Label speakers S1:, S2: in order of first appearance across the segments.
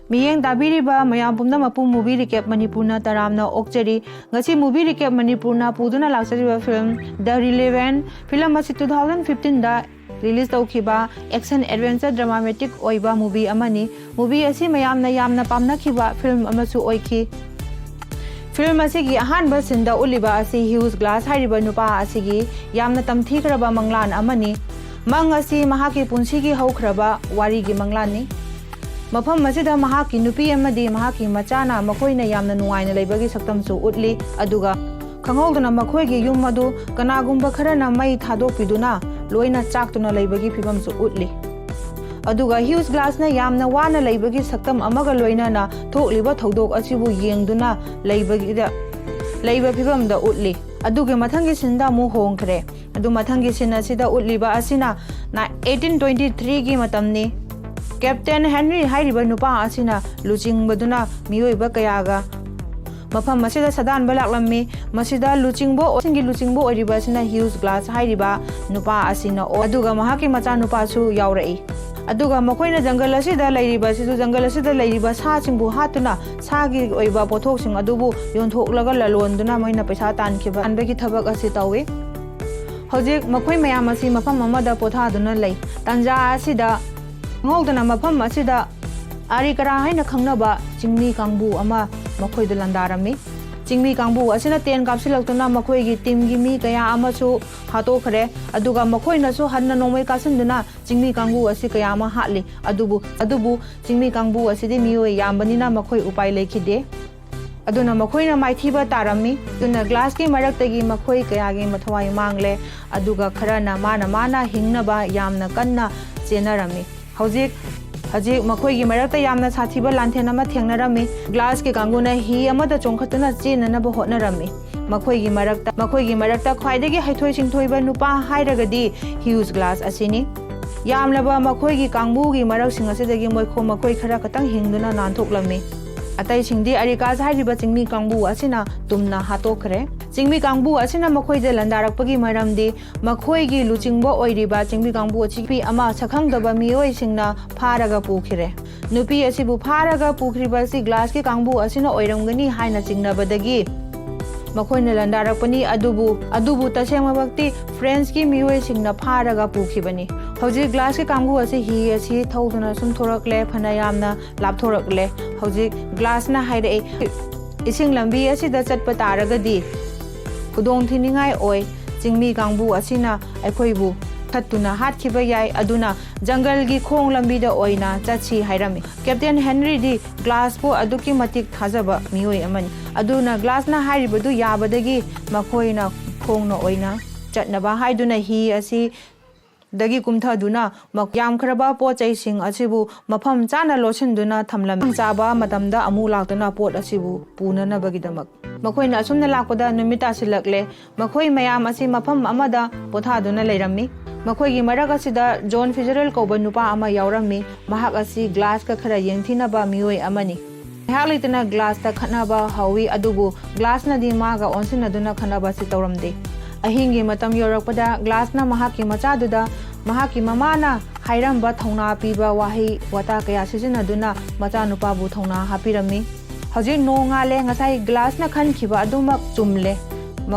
S1: ꯃꯤꯌꯦꯡ ꯇꯥꯕꯤꯔꯤꯕ ꯃꯌꯥꯝ ꯄꯨꯝꯅꯃꯛꯄꯨ movie recap ꯃꯅꯤꯄꯨꯔꯅ ꯇꯔꯥꯝꯅ ꯑꯣꯛꯆꯔꯤ ꯉꯁꯤ ꯃꯨꯚꯤ ꯔꯤꯀꯦꯞ ꯃꯅꯤꯄꯨꯔꯅ ꯄꯨꯗꯨꯅ ꯂꯥꯛꯆꯔꯤꯕ ꯐꯤल्म ꯗ ꯔꯤꯂꯦꯚꯦꯟꯠ ꯐꯤल्म ꯑꯁꯤ 2015ꯗ ꯔꯤꯂꯤꯖ ꯇꯧꯈꯤꯕ ꯑꯦꯛꯁꯟ ꯑꯦꯗꯚꯦꯟꯆꯔ ꯗ꯭ꯔꯃꯥꯃꯦꯇꯤꯛ ꯑꯣꯏꯕ ꯃꯨꯚꯤ ꯑꯃꯅꯤ ꯃꯨꯚꯤ ꯑꯁꯤ ꯃꯌꯥꯝꯅ ꯌꯥꯝꯅ ꯄꯥꯝꯅꯈꯤꯕ ꯐꯤल्म ꯑꯃꯁꯨ ꯑꯣꯏꯈꯤ ꯐꯤल्म ꯑꯁꯤꯒꯤ ꯑꯍꯥꯟꯕ ꯁꯤꯟꯗ ꯎꯠꯂꯤꯕ ꯑꯁꯤ ꯍ꯭ꯌꯨꯖ ꯒ꯭ꯂꯥꯁ ꯍꯥꯏꯔꯤꯕ ꯅꯨꯄꯥ ꯑꯁꯤꯒꯤ ꯌꯥꯝꯅ ꯇꯝꯊꯤꯈ꯭ꯔꯕ ꯃꯪꯂꯥꯟ ꯑꯃꯅꯤ ꯃꯪ ꯑꯁꯤ ꯃꯍꯥꯛꯀꯤ ꯄꯨꯟꯁꯤꯒꯤ ꯍꯧꯈ꯭ꯔꯕ ꯋꯥꯔꯤꯒꯤ ꯃꯪꯂꯥꯟꯅꯤ ꯃꯐꯝ ꯑꯁꯤꯗ ꯃꯍꯥꯛꯀꯤ ꯅꯨꯄꯤ ꯑꯃꯗꯤ ꯃꯍꯥꯛꯀꯤ ꯃꯆꯥꯅ ꯃꯈꯣꯏꯅ ꯌꯥꯝꯅ ꯅꯨꯡꯉꯥꯏꯅ ꯂꯩꯕꯒꯤ ꯁꯛꯇꯝꯁꯨ ꯎꯠꯂꯤ ꯑꯗꯨꯒ ꯈꯪꯍꯧꯗꯅ ꯃꯈꯣꯏꯒꯤ ꯌꯨꯝ ꯑꯗꯨ ꯀꯅꯥꯒꯨꯝꯕ ꯈꯔꯅ ꯃꯩ ꯊꯥꯗꯣꯛꯄꯤꯗꯨꯅ ꯂꯣꯏꯅ ꯆꯥꯛꯇꯨꯅ ꯂꯩꯕꯒꯤ ꯐꯤꯕꯝꯁꯨ ꯎꯠꯂꯤ ꯑꯗꯨꯒ ꯍ꯭ꯌꯨꯖ ꯒ꯭ꯂꯥꯁꯅ ꯌꯥꯝꯅ ꯋꯥꯅ ꯂꯩꯕꯒꯤ ꯁꯛꯇꯝ ꯑꯃꯒ ꯂꯣꯏꯅꯅ ꯊꯣꯛꯂꯤꯕ ꯊꯧꯗꯣꯛ ꯑꯁꯤꯕꯨ ꯌꯦꯡꯗꯨꯅ ꯂꯩꯕ ꯐꯤꯕꯝꯗ ꯎꯠꯂꯤ ꯑꯗꯨꯒꯤ ꯃꯊꯪꯒꯤ ꯁꯤꯟꯗ ꯑꯃꯨꯛ ꯍꯣꯡꯈ꯭ꯔꯦ ꯑꯗꯨ ꯃꯊꯪꯒꯤ ꯁꯤꯟ ꯑꯁꯤꯗ ꯎꯠꯂꯤꯕ ꯑꯁꯤꯅ 1823ꯒꯤ ꯃꯇꯝꯅꯤ ꯀꯦꯞꯇꯦꯟ ꯍꯦꯟꯔꯤ ꯍꯥꯏꯔꯤꯕ ꯅꯨꯄꯥ ꯑꯁꯤꯅ ꯂꯨꯆꯤꯡꯕꯗꯨꯅ ꯃꯤꯑꯣꯏꯕ ꯀꯌꯥꯒ ꯃꯐꯝ ꯑꯁꯤꯗ ꯁꯥꯗꯥꯟꯕ ꯂꯥꯛꯂꯝꯃꯤ ꯃꯁꯤꯗ ꯂꯨꯆꯤꯡꯕ ꯑꯣꯏꯔꯤꯕ ꯑꯁꯤꯅ ꯍ꯭ꯌꯨꯖ ꯒ꯭ꯂꯥꯁ ꯍꯥꯏꯔꯤꯕ ꯅꯨꯄꯥ ꯑꯁꯤꯅ ꯑꯗꯨꯒ ꯃꯍꯥꯛꯀꯤ ꯃꯆꯥꯅꯨꯄꯥꯁꯨ ꯌꯥꯎꯔꯛꯏ ꯑꯗꯨꯒ ꯃꯈꯣꯏꯅ ꯖꯪꯒꯜ ꯑꯁꯤꯗ ꯂꯩꯔꯤꯕ ꯁꯥꯁꯤꯡꯕꯨ ꯍꯥꯠꯇꯨꯅ ꯁꯥꯒꯤ ꯑꯣꯏꯕ ꯄꯣꯠꯊꯣꯛꯁꯤꯡ ꯑꯗꯨꯕꯨ ꯌꯣꯟꯊꯣꯛꯂꯒ ꯂꯂꯣꯟꯗꯨꯅ ꯃꯣꯏꯅ ꯄꯩꯁꯥ ꯇꯥꯟꯕꯒꯤ ꯊꯕꯛ ꯑꯁꯤ ꯇꯧꯏ ꯍꯧꯖꯤꯛ ꯃꯈꯣꯏ ꯃꯌꯥꯝ ꯑꯁꯤ ꯃꯐꯝ ꯑꯃꯗ ꯄꯣꯊꯥꯗꯨꯅ ꯂꯩ ꯇꯥꯟꯖꯥ ꯑꯁꯤꯗ ꯈꯪꯍꯧꯗꯅ ꯃꯐꯝ ꯑꯁꯤꯗ ꯑꯥꯔꯤꯀꯔꯥ ꯍꯥꯏꯅ ꯈꯪꯅꯕ ꯆꯤꯡꯃꯤ ꯀꯥꯡꯕꯨ ꯑꯃ ꯃꯈꯣꯏꯗ ꯂꯥꯟꯗꯥꯔꯝꯃꯤ ꯆꯤꯡꯃꯤ ꯀꯥꯡꯕꯨ ꯑꯁꯤꯅ ꯇꯦꯟ ꯀꯥꯞꯁꯤꯜꯂꯛꯇꯨꯅ ꯃꯈꯣꯏꯒꯤ ꯇꯤꯝꯒꯤ ꯃꯤ ꯀꯌꯥ ꯑꯃꯁꯨ ꯍꯥꯠꯇꯣꯛꯈ꯭ꯔꯦ ꯑꯗꯨꯒ ꯃꯈꯣꯏꯅꯁꯨ ꯍꯟꯅ ꯅꯣꯡꯃꯩ ꯀꯥꯞꯁꯤꯟꯗꯨꯅ ꯆꯤꯡꯃꯤ ꯀꯥꯡꯕꯨ ꯑꯁꯤ ꯀꯌꯥ ꯑꯃ ꯍꯥꯠꯂꯤ ꯑꯗꯨꯕꯨ ꯆꯤꯡꯃꯤ ꯀꯥꯡꯕꯨ ꯑꯁꯤꯗꯤ ꯃꯤꯑꯣꯏ ꯌꯥꯝꯕꯅꯤꯅ ꯃꯈꯣꯏ ꯎꯄꯥꯏ ꯂꯩꯈꯤꯗꯦ ꯑꯗꯨꯅ ꯃꯈꯣꯏꯅ ꯃꯥꯏꯊꯤꯕ ꯇꯥꯔꯝꯃꯤ ꯑꯗꯨꯅ ꯒ꯭ꯂꯥꯁꯀꯤ ꯃꯔꯛꯇꯒꯤ ꯃꯈꯣꯏ ꯀꯌꯥꯒꯤ ꯃꯊꯋꯥꯏ ꯃꯥꯡꯂꯦ ꯑꯗꯨꯒ ꯈꯔꯅ ꯃꯥꯅ ꯍꯤꯡꯅꯕ ꯌꯥꯝꯅ ꯀꯟꯅ ꯆꯦꯟꯅꯔꯝꯃꯤ ꯍꯧꯖꯤꯛ ꯃꯈꯣꯏꯒꯤ ꯃꯔꯛꯇ ꯌꯥꯝꯅ ꯁꯥꯊꯤꯕ ꯂꯥꯟꯊꯦꯟ ꯑꯃ ꯊꯦꯡꯅꯔꯝꯃꯤ ꯒ꯭ꯂꯥꯁꯀꯤ ꯀꯥꯡꯕꯨꯅ ꯍꯤ ꯑꯃꯗ ꯆꯣꯡꯈꯠꯇꯨꯅ ꯆꯦꯟꯅꯅꯕ ꯍꯣꯠꯅꯔꯝꯃꯤ ꯃꯈꯣꯏꯒꯤ ꯃꯔꯛꯇ ꯈ꯭ꯋꯥꯏꯗꯒꯤ ꯍꯩꯊꯣꯏ ꯁꯤꯡꯊꯣꯏꯕ ꯅꯨꯄꯥ ꯍꯥꯏꯔꯒꯗꯤ ꯍ꯭ꯌꯨꯖ ꯒ꯭ꯂꯥꯁ ꯑꯁꯤꯅꯤ ꯌꯥꯝꯂꯕ ꯃꯈꯣꯏꯒꯤ ꯀꯥꯡꯕꯨꯒꯤ ꯃꯔꯛꯁꯤꯡ ꯑꯁꯤꯗꯒꯤ ꯃꯈꯣꯏ ꯈꯔ ꯈꯛꯇꯪ ꯍꯤꯡꯗꯨꯅ ꯅꯥꯟꯊꯣꯛꯂꯝꯃꯤ ꯑꯇꯩꯁꯤꯡꯗꯤ ꯑꯔꯤꯀꯥꯁ ꯍꯥꯏꯔꯤꯕ ꯆꯤꯡꯃꯤ ꯀꯥꯡꯕꯨ ꯑꯁꯤꯅ ꯇꯨꯝꯅ ꯍꯥꯠꯇꯣꯛꯈ꯭ꯔꯦ ꯆꯤꯡꯃꯤ ꯀꯥꯡꯕꯨ ꯑꯁꯤꯅ ꯃꯈꯣꯏꯗ ꯂꯥꯟꯗꯥꯔꯛꯄꯒꯤ ꯃꯔꯝꯗꯤ ꯃꯈꯣꯏꯒꯤ ꯂꯨꯆꯤꯡꯕ ꯑꯣꯏꯔꯤꯕ ꯆꯤꯡꯃꯤ ꯀꯥꯡꯕꯨ ꯑꯁꯤ ꯑꯃ ꯁꯛꯈꯪꯗꯕ ꯃꯤꯑꯣꯏꯁꯤꯡꯅ ꯐꯥꯔꯒ ꯄꯨꯈꯤꯔꯦ ꯅꯨꯄꯤ ꯑꯁꯤꯕꯨ ꯐꯥꯔꯒ ꯄꯨꯈ꯭ꯔꯤꯕ ꯑꯁꯤ ꯒ꯭ꯂꯥꯁꯀꯤ ꯀꯥꯡꯕꯨ ꯑꯁꯤꯅ ꯑꯣꯏꯔꯝꯒꯅꯤ ꯍꯥꯏꯅ ꯆꯤꯡꯅꯕꯗꯒꯤ ꯃꯈꯣꯏꯅ ꯂꯥꯟꯗꯥꯔꯛꯄꯅꯤ ꯑꯗꯨꯕꯨ ꯇꯁꯦꯡꯃꯛꯇꯤ ꯐ꯭ꯔꯦꯟꯁꯀꯤ ꯃꯤꯑꯣꯏꯁꯤꯡꯅ ꯐꯥꯔꯒ ꯄꯨꯈꯤꯕꯅꯤ ꯍꯧꯖꯤꯛ ꯒ꯭ꯂꯥꯁꯀꯤ ꯀꯥꯡꯕꯨ ꯑꯁꯤ ꯍꯤ ꯑꯁꯤ ꯊꯧꯗꯨꯅ ꯁꯨꯝ ꯊꯣꯔꯛꯂꯦ ꯐꯅ ꯌꯥꯝꯅ ꯂꯥꯞꯊꯣꯔꯛꯂꯦ ꯍꯧꯖꯤꯛ ꯒ꯭ꯂꯥꯁꯅ ꯍꯥꯏꯔꯛꯏ ꯏꯁꯤꯡ ꯂꯝꯕꯤ ꯑꯁꯤꯗ ꯆꯠꯄ ꯇꯥꯔꯒꯗꯤ ꯈꯨꯗꯣꯡꯊꯤꯅꯤꯡꯉꯥꯏ ꯑꯣꯏ ꯆꯤꯡꯃꯤ ꯀꯥꯡꯕꯨ ꯑꯁꯤꯅ ꯑꯩꯈꯣꯏꯕꯨ ꯊꯠꯇꯨꯅ ꯍꯥꯠꯈꯤꯕ ꯌꯥꯏ ꯑꯗꯨꯅ ꯖꯪꯒꯜꯒꯤ ꯈꯣꯡ ꯂꯝꯕꯤꯗ ꯑꯣꯏꯅ ꯆꯠꯁꯤ ꯍꯥꯏꯔꯝꯃꯤ ꯀꯦꯞꯇꯦꯟ ꯍꯦꯟꯔꯤꯗꯤ ꯒ꯭ꯂꯥꯁꯄꯨ ꯑꯗꯨꯛꯀꯤ ꯃꯇꯤꯛ ꯊꯥꯖꯕ ꯃꯤꯑꯣꯏ ꯑꯃꯅꯤ ꯑꯗꯨꯅ ꯒ꯭ꯂꯥꯁꯅ ꯍꯥꯏꯔꯤꯕꯗꯨ ꯌꯥꯕꯗꯒꯤ ꯃꯈꯣꯏꯅ ꯈꯣꯡꯅ ꯑꯣꯏꯅ ꯆꯠꯅꯕ ꯍꯥꯏꯗꯨꯅ ꯍꯤ ꯑꯁꯤ ꯗꯒꯤ ꯀꯨꯝꯊꯗꯨꯅ ꯌꯥꯝꯈ꯭ꯔꯕ ꯄꯣꯠ ꯆꯩꯁꯤꯡ ꯑꯁꯤꯕꯨ ꯃꯐꯝ ꯆꯥꯅ ꯂꯣꯠꯁꯤꯟꯗꯨꯅ ꯊꯝꯂꯝꯃꯤ ꯆꯥꯕ ꯃꯇꯝꯗ ꯑꯃꯨꯛ ꯂꯥꯛꯇꯨꯅ ꯄꯣꯠ ꯑꯁꯤꯕꯨ ꯄꯨꯅꯅꯕꯒꯤꯗꯃꯛ ꯃꯈꯣꯏꯅ ꯑꯁꯨꯝꯅ ꯂꯥꯛꯄꯗ ꯅꯨꯃꯤꯠ ꯇꯥꯁꯤꯜꯂꯛꯂꯦ ꯃꯈꯣꯏ ꯃꯌꯥꯝ ꯑꯁꯤ ꯃꯐꯝ ꯑꯃꯗ ꯄꯣꯊꯥꯗꯨꯅ ꯂꯩꯔꯝꯃꯤ ꯃꯈꯣꯏꯒꯤ ꯃꯔꯛ ꯑꯁꯤꯗ ꯖꯣꯟ ꯐꯤꯖꯔꯦꯜ ꯀꯧꯕ ꯅꯨꯄꯥ ꯑꯃ ꯌꯥꯎꯔꯝꯃꯤ ꯃꯍꯥꯛ ꯑꯁꯤ ꯒ꯭ꯂꯥꯁꯀ ꯈꯔ ꯌꯦꯡꯊꯤꯅꯕ ꯃꯤꯑꯣꯏ ꯑꯃꯅꯤ ꯉꯥꯏꯍꯥꯛ ꯂꯩꯇꯅ ꯒ꯭ꯂꯥꯁꯇ ꯈꯠꯅꯕ ꯍꯧꯋꯤ ꯑꯗꯨꯕꯨ ꯒ꯭ꯂꯥꯁꯅꯗꯤ ꯃꯥꯒ ꯑꯣꯟꯁꯤꯟꯅꯗꯨꯅ ꯈꯠꯅꯕ ꯑꯁꯤ ꯇꯧꯔꯝꯗꯦ ꯑꯍꯤꯡꯒꯤ ꯃꯇꯝ ꯌꯧꯔꯛꯄꯗ ꯒ꯭ꯂꯥꯁꯅ ꯃꯍꯥꯛꯀꯤ ꯃꯆꯥꯗꯨꯗ ꯃꯍꯥꯛꯀꯤ ꯃꯃꯥꯅ ꯍꯥꯏꯔꯝꯕ ꯊꯧꯅꯥ ꯄꯤꯕ ꯋꯥꯍꯩ ꯋꯥꯇꯥ ꯀꯌꯥ ꯁꯤꯖꯤꯟꯅꯗꯨꯅ ꯃꯆꯥꯅꯨꯄꯥꯕꯨ ꯊꯧꯅꯥ ꯍꯥꯞꯄꯤꯔꯝꯃꯤ ꯍꯧꯖꯤꯛ ꯅꯣꯡ ꯉꯥꯜꯂꯦ ꯉꯁꯥꯏ ꯒ꯭ꯂꯥꯁꯅ ꯈꯟꯈꯤꯕ ꯑꯗꯨꯃꯛ ꯆꯨꯝꯂꯦ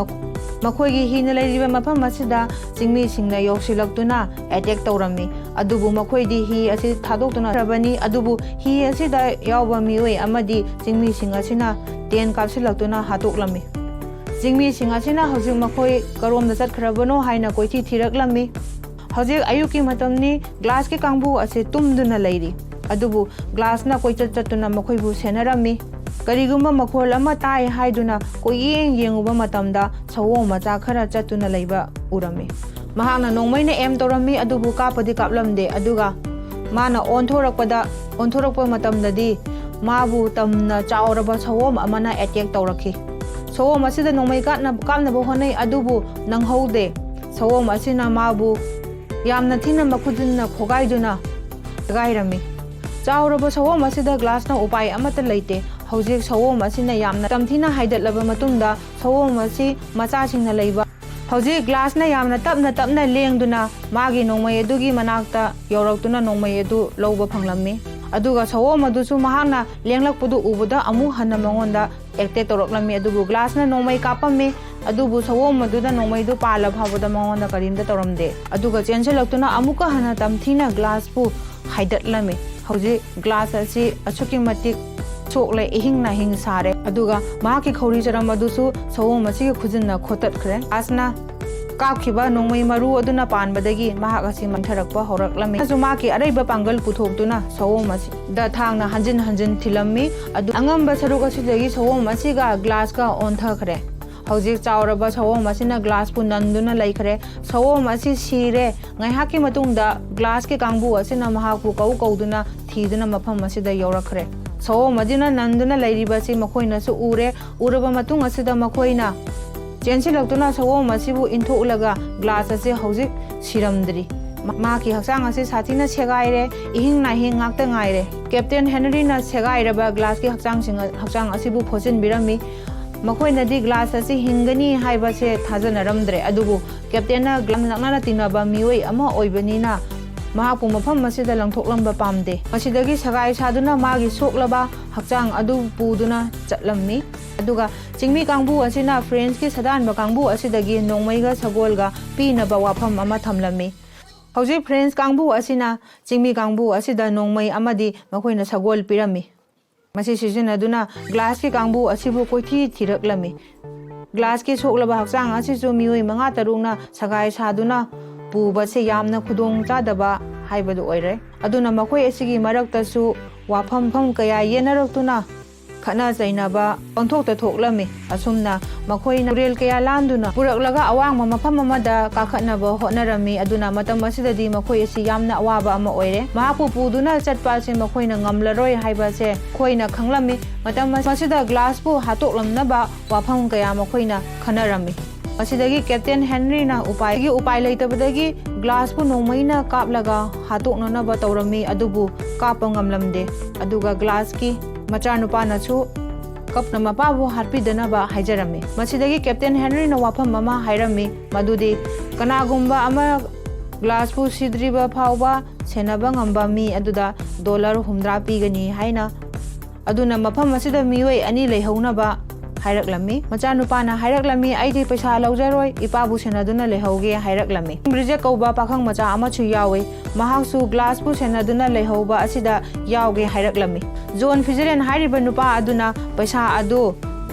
S1: ꯃꯈꯣꯏꯒꯤ ꯍꯤꯅ ꯂꯩꯔꯤꯕ ꯃꯐꯝ ꯑꯁꯤꯗ ꯆꯤꯡꯃꯤꯁꯤꯡꯅ ꯌꯧꯁꯤꯜꯂꯛꯇꯨꯅ ꯑꯦꯇꯦꯛ ꯇꯧꯔꯝꯃꯤ ꯑꯗꯨꯕꯨ ꯃꯈꯣꯏꯗꯤ ꯍꯤ ꯑꯁꯤ ꯊꯥꯗꯣꯛꯇꯨꯅ ꯈ꯭ꯔꯕꯅꯤ ꯑꯗꯨꯕꯨ ꯍꯤ ꯑꯁꯤꯗ ꯌꯥꯎꯕ ꯃꯤꯑꯣꯏ ꯑꯃꯗꯤ ꯆꯤꯡꯃꯤꯁꯤꯡ ꯑꯁꯤꯅ ꯇꯦꯟ ꯀꯥꯞꯁꯤꯜꯂꯛꯇꯨꯅ ꯍꯥꯠꯇꯣꯛꯂꯝꯃꯤ ꯆꯤꯡꯃꯤꯁꯤꯡ ꯑꯁꯤꯅ ꯍꯧꯖꯤꯛ ꯃꯈꯣꯏ ꯀꯔꯣꯝꯗ ꯆꯠꯈ꯭ꯔꯕꯅꯣ ꯍꯥꯏꯅ ꯀꯣꯏꯊꯤ ꯊꯤꯔꯛꯂꯝꯃꯤ ꯍꯧꯖꯤꯛ ꯑꯌꯨꯛꯀꯤ ꯃꯇꯝꯅꯤ ꯒ꯭ꯂꯥꯁꯀꯤ ꯀꯥꯡꯕꯨ ꯑꯁꯤ ꯇꯨꯝꯗꯨꯅ ꯂꯩꯔꯤ ꯑꯗꯨꯕꯨ ꯒ꯭ꯂꯥꯁꯅ ꯀꯣꯏꯆꯠ ꯆꯠꯇꯨꯅ ꯃꯈꯣꯏꯕꯨ ꯁꯦꯟꯅꯔꯝꯃꯤ ꯀꯔꯤꯒꯨꯝꯕ ꯃꯈꯣꯜ ꯑꯃ ꯇꯥꯏ ꯍꯥꯏꯗꯨꯅ ꯌꯦꯡꯉꯨꯕ ꯃꯇꯝꯗ ꯁꯑꯣꯡ ꯃꯆꯥ ꯈꯔ ꯆꯠꯇꯨꯅ ꯂꯩꯕ ꯎꯔꯝꯃꯤ ꯃꯍꯥꯛꯅ ꯅꯣꯡꯃꯩꯅ ꯑꯦꯝ ꯇꯧꯔꯝꯃꯤ ꯑꯗꯨꯕꯨ ꯀꯥꯞꯄꯗꯤ ꯀꯥꯞꯂꯝꯗꯦ ꯑꯗꯨꯒ ꯃꯥꯅ ꯑꯣꯟꯊꯣꯔꯛꯄ ꯃꯇꯝꯗꯗꯤ ꯃꯥꯕꯨ ꯇꯝꯅ ꯆꯥꯎꯔꯕ ꯁꯑꯣꯝ ꯑꯃꯅ ꯑꯦꯇꯦꯛ ꯇꯧꯔꯛꯈꯤ ꯁꯑꯣꯝ ꯑꯁꯤꯗ ꯅꯣꯡꯃꯩ ꯀꯥꯞꯅꯕ ꯍꯣꯠꯅꯩ ꯑꯗꯨꯕꯨ ꯅꯪꯍꯧꯗꯦ ꯁꯑꯣꯝ ꯑꯁꯤꯅ ꯃꯥꯕꯨ ꯌꯥꯝꯅ ꯊꯤꯅ ꯃꯈꯨꯠꯇꯨꯅ ꯈꯣꯒꯥꯏꯗꯨꯅ ꯒꯥꯏꯔꯝꯃꯤ ꯆꯥꯎꯔꯕ ꯁꯑꯣꯝ ꯑꯁꯤꯗ ꯒ꯭ꯂꯥꯁꯅ ꯎꯄꯥꯏ ꯑꯃꯠꯇ ꯂꯩꯇꯦ ꯍꯧꯖꯤꯛ ꯁꯑꯣꯝ ꯑꯁꯤꯅ ꯌꯥꯝꯅ ꯇꯝꯊꯤꯅ ꯍꯥꯏꯗꯠꯂꯕ ꯃꯇꯨꯡꯗ ꯁꯑꯣꯝ ꯑꯁꯤ ꯃꯆꯥꯁꯤꯡꯅ ꯂꯩꯕ ꯍꯧꯖꯤꯛ ꯒ꯭ꯂꯥꯁꯅ ꯌꯥꯝꯅ ꯇꯞꯅ ꯂꯦꯡꯗꯨꯅ ꯃꯥꯒꯤ ꯅꯣꯡꯃꯩ ꯑꯗꯨꯒꯤ ꯃꯅꯥꯛꯇ ꯌꯧꯔꯛꯇꯨꯅ ꯅꯣꯡꯃꯩ ꯑꯗꯨ ꯂꯧꯕ ꯐꯪꯂꯝꯃꯤ aduga sawom adusu mahakna lenglakpudu ubada amu hanna mangonda ekte toroklami adubu glass na nongmai kapammi adubu sawom aduda nongmai du pala phawada mangonda karimda toramde aduga chenchalaktuna amuka hana tamthina glass pu haidatlami hauji glass asi achuki matik chokle ihing na hing sare aduga mahaki khori jaram adusu sawom asi khujinna khotat khre asna काखिबा नोंमै मरु अदुना पानबदगी महाक असि मंथरकपा होरकलमी अजुमाकी अरैबा पांगल पुथोक्तुना सवोम असि the थांगना हंजिन हंजिन थिलम्मी अदु अंगम्बा सरुक असिदगी सवोम असिगा glass का ओंथखरे हौजिक चावरबा सवोम असिना glass पु नंदुना लैखरे सवोम असिसिरे ngaihakki matungda glass ke kangbu asina mahakpu kau kauduna thiduna mafam asida yawrakhre sawom adina nanduna lairiba si makoina su ure uraba matung asida makoina चेंसिलक्तुना सवोम असिबु इंथोउलगा ग्लास असे हौजिक सिरमद्री माकी हक्सांग असे साथीना सेगाइरे इहिंग नाहिंग ngakta ngaire कैप्टन हेनरी ना सेगाइरबा ग्लास की हक्सांग असिबु फोसिन बिरमी मखोइना दि ग्लास असे हिंगनी हाइबा से थाजनरमद्रे अदुबु कैप्टन ना ग्लास नकना तिनबा मिओइ अमा ओइबनीना महापु मफम मसिदा लंथोकलंबा पामदे मसिदगी सगाइ सादुना मागी सोकलबा हक्सांग अदु पुदुना चटलम्मी अदुगा चिंगमी कांगबु असिना फ्रेंड्स की सदानबा कांगबु असिदगी नोंमैगा सगोलगा पीनबा वाफम अमा थमलम्मी हौजी फ्रेंड्स कांगबु असिना चिंगमी कांगबु असिदा नोंमै अमदी मखोइना सगोल पिरम्मी मसि सिजिनदुना ग्लास की कांगबु असिबु कोइथि थिरकलम्मी ग्लास की सोकलबा हक्सांग असिसु मिओइ मंगा तरुना सगाइ सादुना पुबसे यामना खुदोंग चादबा हाइबदु ओइरे अदुना मखोइ असिगी मरक्तसु वाफम फम कया येनरक्तुना खना चैनबा पंथोक्ता थोक्लमी असुमना मखोइना रेल कया लांदुना पुरकलगा अवांग मफम अमदा काखनबा होनरमी अदुना मतम असिददी मखोइ असि यामना अवाबा अमा ओइरे महापु पुदुना चटपासे मखोइना ngamlaroi हाइबासे खोइना खंगलमी मतम असिदा ग्लास पु हातोक्लमनबा वाफम कया मखोइना खनरमी असिदगी कैप्टन हेनरी ना उपाय लेतबदगी ग्लास पु नोंमैना कापलगा हातोक्ननबा तौरमी अदुबु काप ngamlamde अदुगा ग्लास की मचा नुपा नछु कपना मपाबु हारपिदनबा हाइजरमी मसिदगी कैप्टन हेनरी ना वाफम अमा हाइरमी मदुदी कनागुम्बा अमा ग्लास पु सिद्रिबा फावबा सेनबा ngamba मी अदुदा $100 पीगनी हाइना अदुना मफम असिदा मिओइ अनि लेहौनबा हाइरकलमी मचा नुपाना हाइरकलमी आइदि पैसा लौजरोय इपाबु सेनदुना लेहौगे हाइरकलमी ब्रिजे कौबा पाखंग मचा अमछु यावे महासु ग्लास पु सेनदुना लेहौबा असिदा यावगे हाइरकलमी जोन फिजरेन हाइरिबा नुपा अदुना पैसा अदु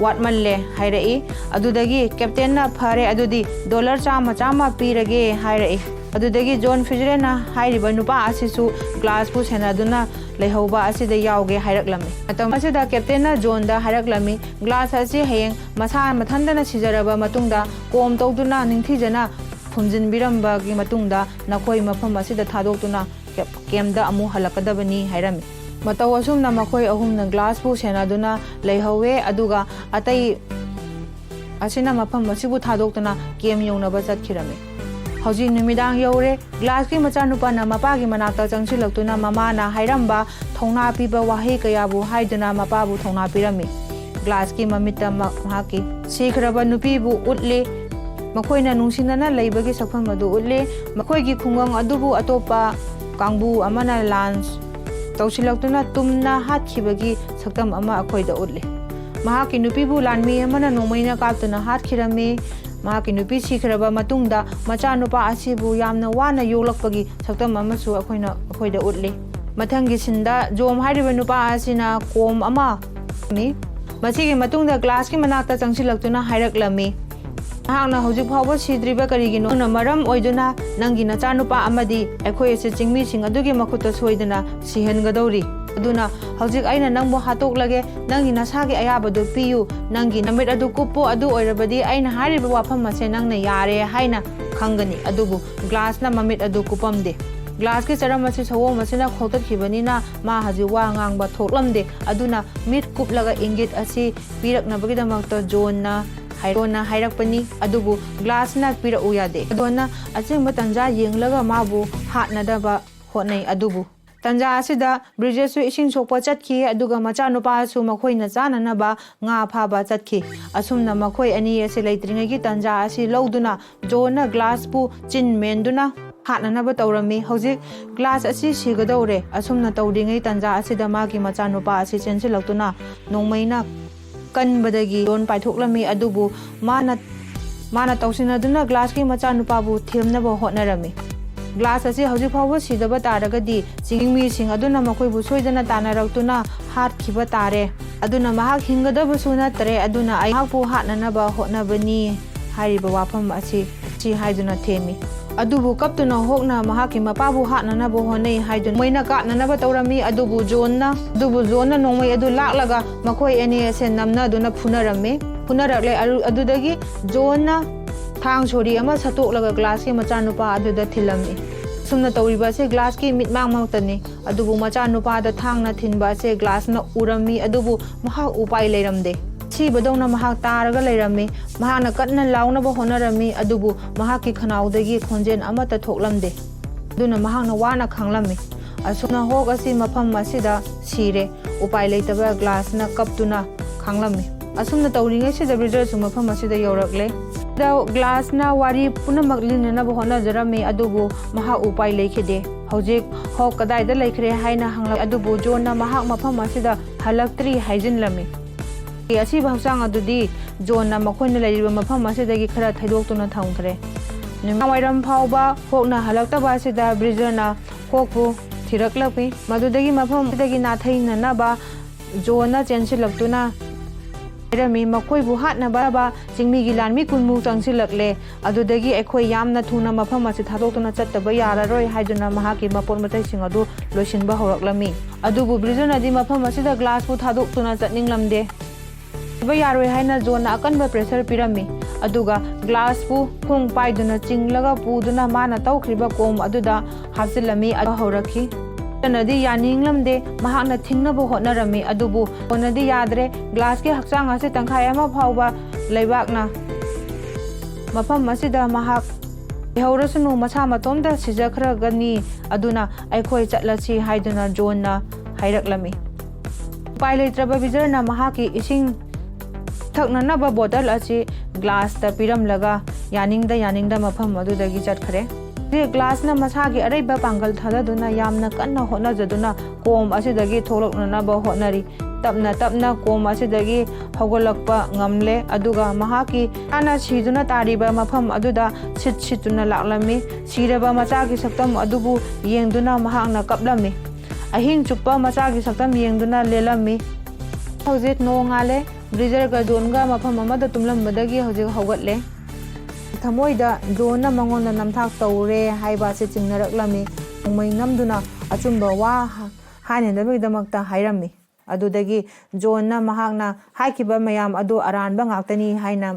S1: वाटमल्ले हाइरई अदुदगी कैप्टन ना फरे अदुदी $100 पीरगे हाइरई अदुदगी जोन फिजरेन हाइरिबा नुपा असिसु ग्लास पु सेनदुना लेहौबा असिदा यावगे हाइरकलमी मतम असिदा कैप्टन ना जोन दा हाइरकलमी ग्लास असि हेंग मसा मथंदना सिजरबा मतुंगदा कोम तौदुना निंथिजना फुमजिन बिरंबागी मतुंगदा नखोइ मफम असिदा थादोक्तुना केमदा अमु हलकदबनी हाइरमी मतौ असुमना मखोइ अहुमना ग्लास पु सेनदुना लेहौवे अदुगा अतै असिना मफम असिबु थादोक्तुना केम यौनबा चतखिरमी हौजी नुमिदांग यौरे ग्लास की मचा नुपाना मपागी मनाक्ता चंगसिलक्तुना ममाना हाइरंबा थौना पीबा वाहै कयाबु हाइदुना मपाबु थौना पिरमी ग्लास की ममिता महाकी सिखरबा नुपीबु उतले मखोइना नुंसिनना लैबगी सफम अदु उतले मखोइगी खुंगंग अदुबु अतोपा कांगबु अमना लांस तौसिलक्तुना तुमना हातखिबगी सक्तम अमा अखोइदा उतले महाकी नुपीबु लानमी अमना नोंमैना कापतुना हातखिरमी महाकी नुपी सिखरबा मतुंगदा मचा नुपा असिबु यामना वाना योलक्पगी सक्तम अमसु अखोइदा उतले मथंगी सिंदा जोम हाइरिबा नुपा असिना कोम अमा मी मसिगी मतुंगदा ग्लास की मनाक्ता चंगसिलक्तुना हाइरकलमी हांगना हौजिक फावबा सिद्रिबा करिगिनो न मरम ओइदुना नंगी नचा नुपा अमदी अखोइ से चिंगमी सिंग अदुगी मखुता सोइदना सिहनगदौरी अदुना हौजिक आइना नंबो हातोक्लगे नंगी नसागी अयाबदु पियु नंगी नमित अदु कुप्पो अदु ओइरबदी आइना हारिबा वाफम असे नंगना यारे हाइना खंगनी अदुबु ग्लास ना ममित अदु कुपमदे ग्लास की चरम असे सवोम असेना खोतखिबनीना मा हजि वा ngang थोक्लमदे अदुना मिट कुपलगा इंगित असे पिरकनबगीदमक्ता जोनना हाइरोना हाइरकपनी अदुबु ग्लास ना पिरउ यादे अदोना अचेंबा तंजा येंगलगा माबु हातनदबा होनै अदुबु तंजा असिदा ब्रिजेसु इसिंग सोकपा चतखि अदुगा मचा नुपासु मखोइना चाननबा nga फाबा चतखि असुमना मखोइ अनि असे लैत्रिङैगी तंजा असि लौदुना जोना ग्लास पु चिन मेंदुना ꯍꯥꯠꯅꯅꯕ ꯇꯧꯔꯝꯃꯤ ꯍꯧꯖꯤꯛ ꯒ꯭ꯂꯥꯁ ꯑꯁꯤ ꯁꯤꯒꯗꯧꯔꯦ ꯑꯁꯨꯝꯅ ꯇꯧꯔꯤꯉꯩ ꯇꯟꯖꯥ ꯑꯁꯤꯗ ꯃꯥꯒꯤ ꯃꯆꯥꯅꯨꯄꯥ ꯑꯁꯤ ꯆꯦꯟꯁꯤꯜꯂꯛꯇꯨꯅ ꯅꯣꯡꯃꯩꯅ ꯀꯟꯕꯗꯒꯤ ꯖꯣꯟ ꯄꯥꯏꯊꯣꯛꯂꯝꯃꯤ ꯑꯗꯨꯕꯨ ꯃꯥꯅ ꯇꯧꯁꯤꯟꯅꯗꯨꯅ ꯒ꯭ꯂꯥꯁꯀꯤ ꯃꯆꯥꯅꯨꯄꯥꯕꯨ ꯊꯦꯝꯅꯕ ꯍꯣꯠꯅꯔꯝꯃꯤ ꯒ꯭ꯂꯥꯁ ꯑꯁꯤ ꯍꯧꯖꯤꯛ ꯐꯥꯎꯕ ꯁꯤꯗꯕ ꯇꯥꯔꯒꯗꯤ ꯆꯤꯡꯃꯤꯁꯤꯡ ꯑꯗꯨꯅ ꯃꯈꯣꯏꯕꯨ ꯁꯣꯏꯗꯅ ꯇꯥꯟꯅꯔꯛꯇꯨꯅ ꯍꯥꯠꯈꯤꯕ ꯇꯥꯔꯦ ꯑꯗꯨꯅ ꯃꯍꯥꯛ ꯍꯤꯡꯒꯗꯕꯁꯨ ꯅꯠꯇ꯭ꯔꯦ ꯑꯗꯨꯅ ꯑꯩꯍꯥꯛꯄꯨ ꯍꯥꯠꯅꯅꯕ ꯍꯣꯠꯅꯕꯅꯤ ꯍꯥꯏꯔꯤꯕ ꯋꯥꯐꯝ ꯑꯁꯤ ꯍꯥꯏꯗꯨꯅ ꯊꯦꯝꯃꯤ ꯑꯗꯨꯕꯨ ꯀꯞꯇꯨꯅ ꯍꯣꯛꯅ ꯃꯍꯥꯛꯀꯤ ꯃꯄꯥꯕꯨ ꯍꯥꯠꯅꯅꯕ ꯍꯣꯠꯅꯩ ꯍꯥꯏꯗꯨꯅ ꯃꯣꯏꯅ ꯀꯥꯞꯅꯅꯕ ꯇꯧꯔꯝꯃꯤ ꯑꯗꯨꯕꯨ ꯖꯣꯟꯅ ꯅꯣꯡꯃꯩ ꯑꯗꯨ ꯂꯥꯛꯂꯒ ꯃꯈꯣꯏ ꯑꯅꯤ ꯑꯁꯦ ꯅꯝꯅꯗꯨꯅ ꯐꯨꯅꯔꯛꯂꯦ ꯑꯗꯨꯗꯒꯤ ꯖꯣꯟꯅ ꯊꯥꯡ ꯁꯣꯔꯤ ꯑꯃ ꯁꯠꯇꯣꯛꯂꯒ ꯒ꯭ꯂꯥꯁꯀꯤ ꯃꯆꯥꯅꯨꯄꯥ ꯑꯗꯨꯗ ꯊꯤꯜꯂꯝꯃꯤ ꯑꯁꯨꯝꯅ ꯇꯧꯔꯤꯕ ꯑꯁꯤ ꯒ꯭ꯂꯥꯁꯀꯤ ꯃꯤꯠꯃꯥꯡꯃꯛꯇꯅꯤ ꯑꯗꯨꯕꯨ ꯃꯆꯥꯅꯨꯄꯥꯗ ꯊꯥꯡꯅ ꯊꯤꯟꯕ ꯑꯁꯤ ꯒ꯭ꯂꯥꯁꯅ ꯎꯔꯝꯃꯤ ꯑꯗꯨꯕꯨ ꯃꯍꯥꯛ ꯎꯄꯥꯏ ꯂꯩꯔꯝꯗꯦ ꯁꯤꯕꯗꯧꯅ ꯃꯍꯥꯛ ꯇꯥꯔꯒ ꯂꯩꯔꯝꯃꯤ ꯃꯍꯥꯛꯅ ꯀꯟꯅ ꯂꯥꯎꯅꯕ ꯍꯣꯠꯅꯔꯝꯃꯤ ꯑꯗꯨꯕꯨ ꯃꯍꯥꯛꯀꯤ ꯈꯅꯥꯎꯗꯒꯤ ꯈꯣꯟꯖꯦꯜ ꯑꯃꯠꯇ ꯊꯣꯛꯂꯝꯗꯦ ꯑꯗꯨꯅ ꯃꯍꯥꯛꯅ ꯋꯥꯅ ꯈꯥꯡꯂꯝꯃꯤ ꯑꯁꯨꯝꯅ ꯍꯣꯛ ꯑꯁꯤ ꯃꯐꯝ ꯑꯁꯤꯗ ꯁꯤꯔꯦ ꯎꯄꯥꯏ ꯂꯩꯇꯕ ꯒ꯭ꯂꯥꯁꯅ ꯀꯞꯇꯨꯅ ꯈꯥꯡꯂꯝꯃꯤ ꯑꯁꯨꯝꯅ ꯇꯧꯔꯤꯉꯩꯁꯤꯗ ꯕ꯭ꯔꯤꯖꯔꯁꯨ ꯃꯐꯝ ꯑꯁꯤꯗ ꯌꯧꯔꯛꯂꯦ ꯒ꯭ꯂꯥꯁꯅ ꯋꯥꯔꯤ ꯄꯨꯝꯅꯃꯛ ꯂꯤꯅꯅꯕ ꯍꯣꯠꯅꯖꯔꯝꯃꯤ ꯑꯗꯨꯕꯨ ꯃꯍꯥꯛ ꯎꯄꯥꯏ ꯂꯩꯈꯤꯗꯦ ꯍꯧꯖꯤꯛ ꯍꯣꯛ ꯀꯗꯥꯏꯗ ꯂꯩꯈ꯭ꯔꯦ ꯍꯥꯏꯅ ꯍꯪꯂꯛ ꯑꯗꯨꯕꯨ ꯖꯣꯟꯅ ꯃꯍꯥꯛ ꯃꯐꯝ ꯑꯁꯤꯗ ꯍꯜꯂꯛꯇ꯭ꯔꯤ ꯍꯥꯏꯖꯤꯟꯂꯝꯃꯤ ꯑꯁꯤꯕ ꯍꯛꯆꯥꯡ ꯑꯗꯨꯗꯤ ꯖꯣꯟꯅ ꯃꯈꯣꯏꯅ ꯂꯩꯔꯤꯕ ꯃꯐꯝ ꯑꯁꯤꯗꯒꯤ ꯈꯔ ꯊꯩꯗꯣꯛꯇꯨꯅ ꯊꯝꯈ꯭ꯔꯦ ꯅꯨꯃꯤꯗꯥꯡꯋꯥꯏꯔꯝ ꯐꯥꯎꯕ ꯍꯣꯛꯅ ꯍꯜꯂꯛꯇꯕ ꯑꯁꯤꯗ ꯕ꯭ꯔꯤꯖꯔꯅ ꯍꯣꯛꯄꯨ ꯊꯤꯔꯛꯂꯛꯏ ꯃꯗꯨꯗꯒꯤ ꯃꯐꯝ ꯑꯁꯤꯗꯒꯤ ꯅꯥꯊꯩꯅꯅꯕ ꯖꯣꯟꯅ ꯆꯦꯟꯁꯤꯜꯂꯛꯇꯨꯅ ꯍꯥꯏꯔꯝꯃꯤ ꯃꯈꯣꯏꯕꯨ ꯍꯥꯠꯅꯕ ꯆꯤꯡꯃꯤꯒꯤ ꯂꯥꯟꯃꯤ ꯀꯨꯟꯃꯨꯛ ꯆꯪꯁꯤꯜꯂꯛꯂꯦ ꯑꯗꯨꯗꯒꯤ ꯑꯩꯈꯣꯏ ꯌꯥꯝꯅ ꯊꯨꯅ ꯃꯐꯝ ꯑꯁꯤ ꯊꯥꯗꯣꯛꯇꯨꯅ ꯆꯠꯇꯕ ꯌꯥꯔꯔꯣꯏ ꯍꯥꯏꯗꯨꯅ ꯃꯍꯥꯛꯀꯤ ꯃꯄꯣꯠ ꯃꯆꯩꯁꯤꯡ ꯑꯗꯨ ꯂꯣꯏꯁꯤꯟꯕ ꯍꯧꯔꯛꯂꯝꯃꯤ ꯑꯗꯨꯕꯨ ꯕ꯭ꯔꯤꯖꯔꯅꯗꯤ ꯃꯐꯝ ꯑꯁꯤꯗ ꯒ꯭ꯂꯥꯁꯄꯨ ꯊꯥꯗꯣꯛꯇꯨꯅ ꯆꯠꯅꯤꯡꯂꯝꯗꯦ ꯌꯥꯔꯣꯏ ꯍꯥꯏꯅ ꯖꯣꯟꯅ ꯑꯀꯟꯕ ꯄ꯭ꯔꯦꯁꯔ ꯄꯤꯔꯝꯃꯤ ꯑꯗꯨꯒ ꯒ꯭ꯂꯥꯁꯄꯨ ꯈꯣꯡ ꯄꯥꯏꯗꯨꯅ ꯆꯤꯡꯂꯒ ꯄꯨꯗꯨꯅ ꯃꯥꯅ ꯇꯧꯈ꯭ꯔꯤꯕ ꯀꯣꯝ ꯑꯗꯨꯗ ꯍꯥꯞꯆꯤꯜꯂꯝꯃꯤ ꯍꯧꯔꯛꯈꯤ ꯖꯣꯟꯅꯗꯤ ꯌꯥꯅꯤꯡꯂꯝꯗꯦ ꯃꯍꯥꯛꯅ ꯊꯤꯡꯅꯕ ꯍꯣꯠꯅꯔꯝꯃꯤ ꯑꯗꯨꯕꯨ ꯖꯣꯟꯅꯗꯤ ꯌꯥꯗ꯭ꯔꯦ ꯒ꯭ꯂꯥꯁꯀꯤ ꯍꯛꯆꯥꯡ ꯑꯁꯤ ꯇꯪꯈꯥꯏ ꯑꯃ ꯐꯥꯎꯕ ꯂꯩꯕꯥꯛꯅ ꯃꯐꯝ ꯑꯁꯤꯗ ꯃꯍꯥꯛ ꯂꯩꯍꯧꯔꯁꯅꯨ ꯃꯁꯥ ꯃꯇꯣꯝꯇ ꯁꯤꯖꯈ꯭ꯔꯒꯅꯤ ꯑꯗꯨꯅ ꯑꯩꯈꯣꯏ ꯆꯠꯂꯁꯤ ꯍꯥꯏꯗꯨꯅ ꯖꯣꯟꯅ ꯍꯥꯏꯔꯛꯂꯝꯃꯤ ꯎꯄꯥꯏ ꯂꯩꯇ꯭ꯔꯕ ꯕ꯭ꯔꯤꯖꯔꯅ ꯃꯍꯥꯛꯀꯤ ꯏꯁꯤꯡ ꯊꯛꯅꯅꯕ ꯕꯣꯇꯜ ꯑꯁꯤ ꯒ꯭ꯂꯥꯁꯇ ꯄꯤꯔꯝꯂꯒ ꯌꯥꯅꯤꯡꯗ ꯃꯐꯝ ꯑꯗꯨꯗꯒꯤ ꯆꯠꯈ꯭ꯔꯦ ꯒ꯭ꯂꯥꯁꯅ ꯃꯁꯥꯒꯤ ꯑꯔꯩꯕ ꯄꯥꯡꯒꯜ ꯊꯥꯗꯗꯨꯅ ꯌꯥꯝꯅ ꯀꯟꯅ ꯍꯣꯠꯅꯖꯗꯨꯅ ꯀꯣꯝ ꯑꯁꯤꯗꯒꯤ ꯊꯣꯛꯂꯛꯅꯅꯕ ꯍꯣꯠꯅꯔꯤ ꯇꯞꯅ ꯀꯣꯝ ꯑꯁꯤꯗꯒꯤ ꯍꯧꯒꯠꯂꯛꯄ ꯉꯝꯂꯦ ꯑꯗꯨꯒ ꯃꯍꯥꯛꯀꯤ ꯃꯥꯅ ꯁꯤꯗꯨꯅ ꯇꯥꯔꯤꯕ ꯃꯐꯝ ꯑꯗꯨꯗ ꯁꯤꯠꯇꯨꯅ ꯂꯥꯛꯂꯝꯃꯤ ꯁꯤꯔꯕ ꯃꯆꯥꯒꯤ ꯁꯛꯇꯝ ꯑꯗꯨꯕꯨ ꯌꯦꯡꯗꯨꯅ ꯃꯍꯥꯛꯅ ꯀꯞꯂꯝꯃꯤ ꯑꯍꯤꯡ ꯆꯨꯞꯄ ꯃꯆꯥꯒꯤ ꯁꯛꯇꯝ ꯌꯦꯡꯗꯨꯅ ꯂꯦꯜꯂꯝꯃꯤ ꯍꯧꯖꯤꯛ ꯅꯣꯡꯉꯥꯜꯂꯦ ꯕ꯭ꯔꯤꯖꯔꯒ ꯖꯣꯟꯒ ꯃꯐꯝ ꯑꯃꯗ ꯇꯨꯝꯂꯝꯕꯗꯒꯤ ꯍꯧꯖꯤꯛ ꯍꯧꯒꯠꯂꯦ ꯊꯃꯣꯏꯗ ꯖꯣꯟꯅ ꯃꯉꯣꯟꯗ ꯅꯝꯊꯥꯛ ꯇꯧꯔꯦ ꯍꯥꯏꯕ ꯑꯁꯤ ꯆꯤꯡꯅꯔꯛꯂꯝꯃꯤ ꯅꯣꯡꯃꯩ ꯅꯝꯗꯨꯅ ꯑꯆꯨꯝꯕ ꯋꯥ ꯍꯥꯏꯅꯅꯕꯒꯤꯗꯃꯛꯇ ꯍꯥꯏꯔꯝꯃꯤ ꯑꯗꯨꯗꯒꯤ ꯖꯣꯟꯅ ꯃꯍꯥꯛꯅ ꯍꯥꯏꯈꯤꯕ ꯃꯌꯥꯝ ꯑꯗꯨ ꯑꯔꯥꯟꯕ ꯉꯥꯛꯇꯅꯤ ꯍꯥꯏꯅ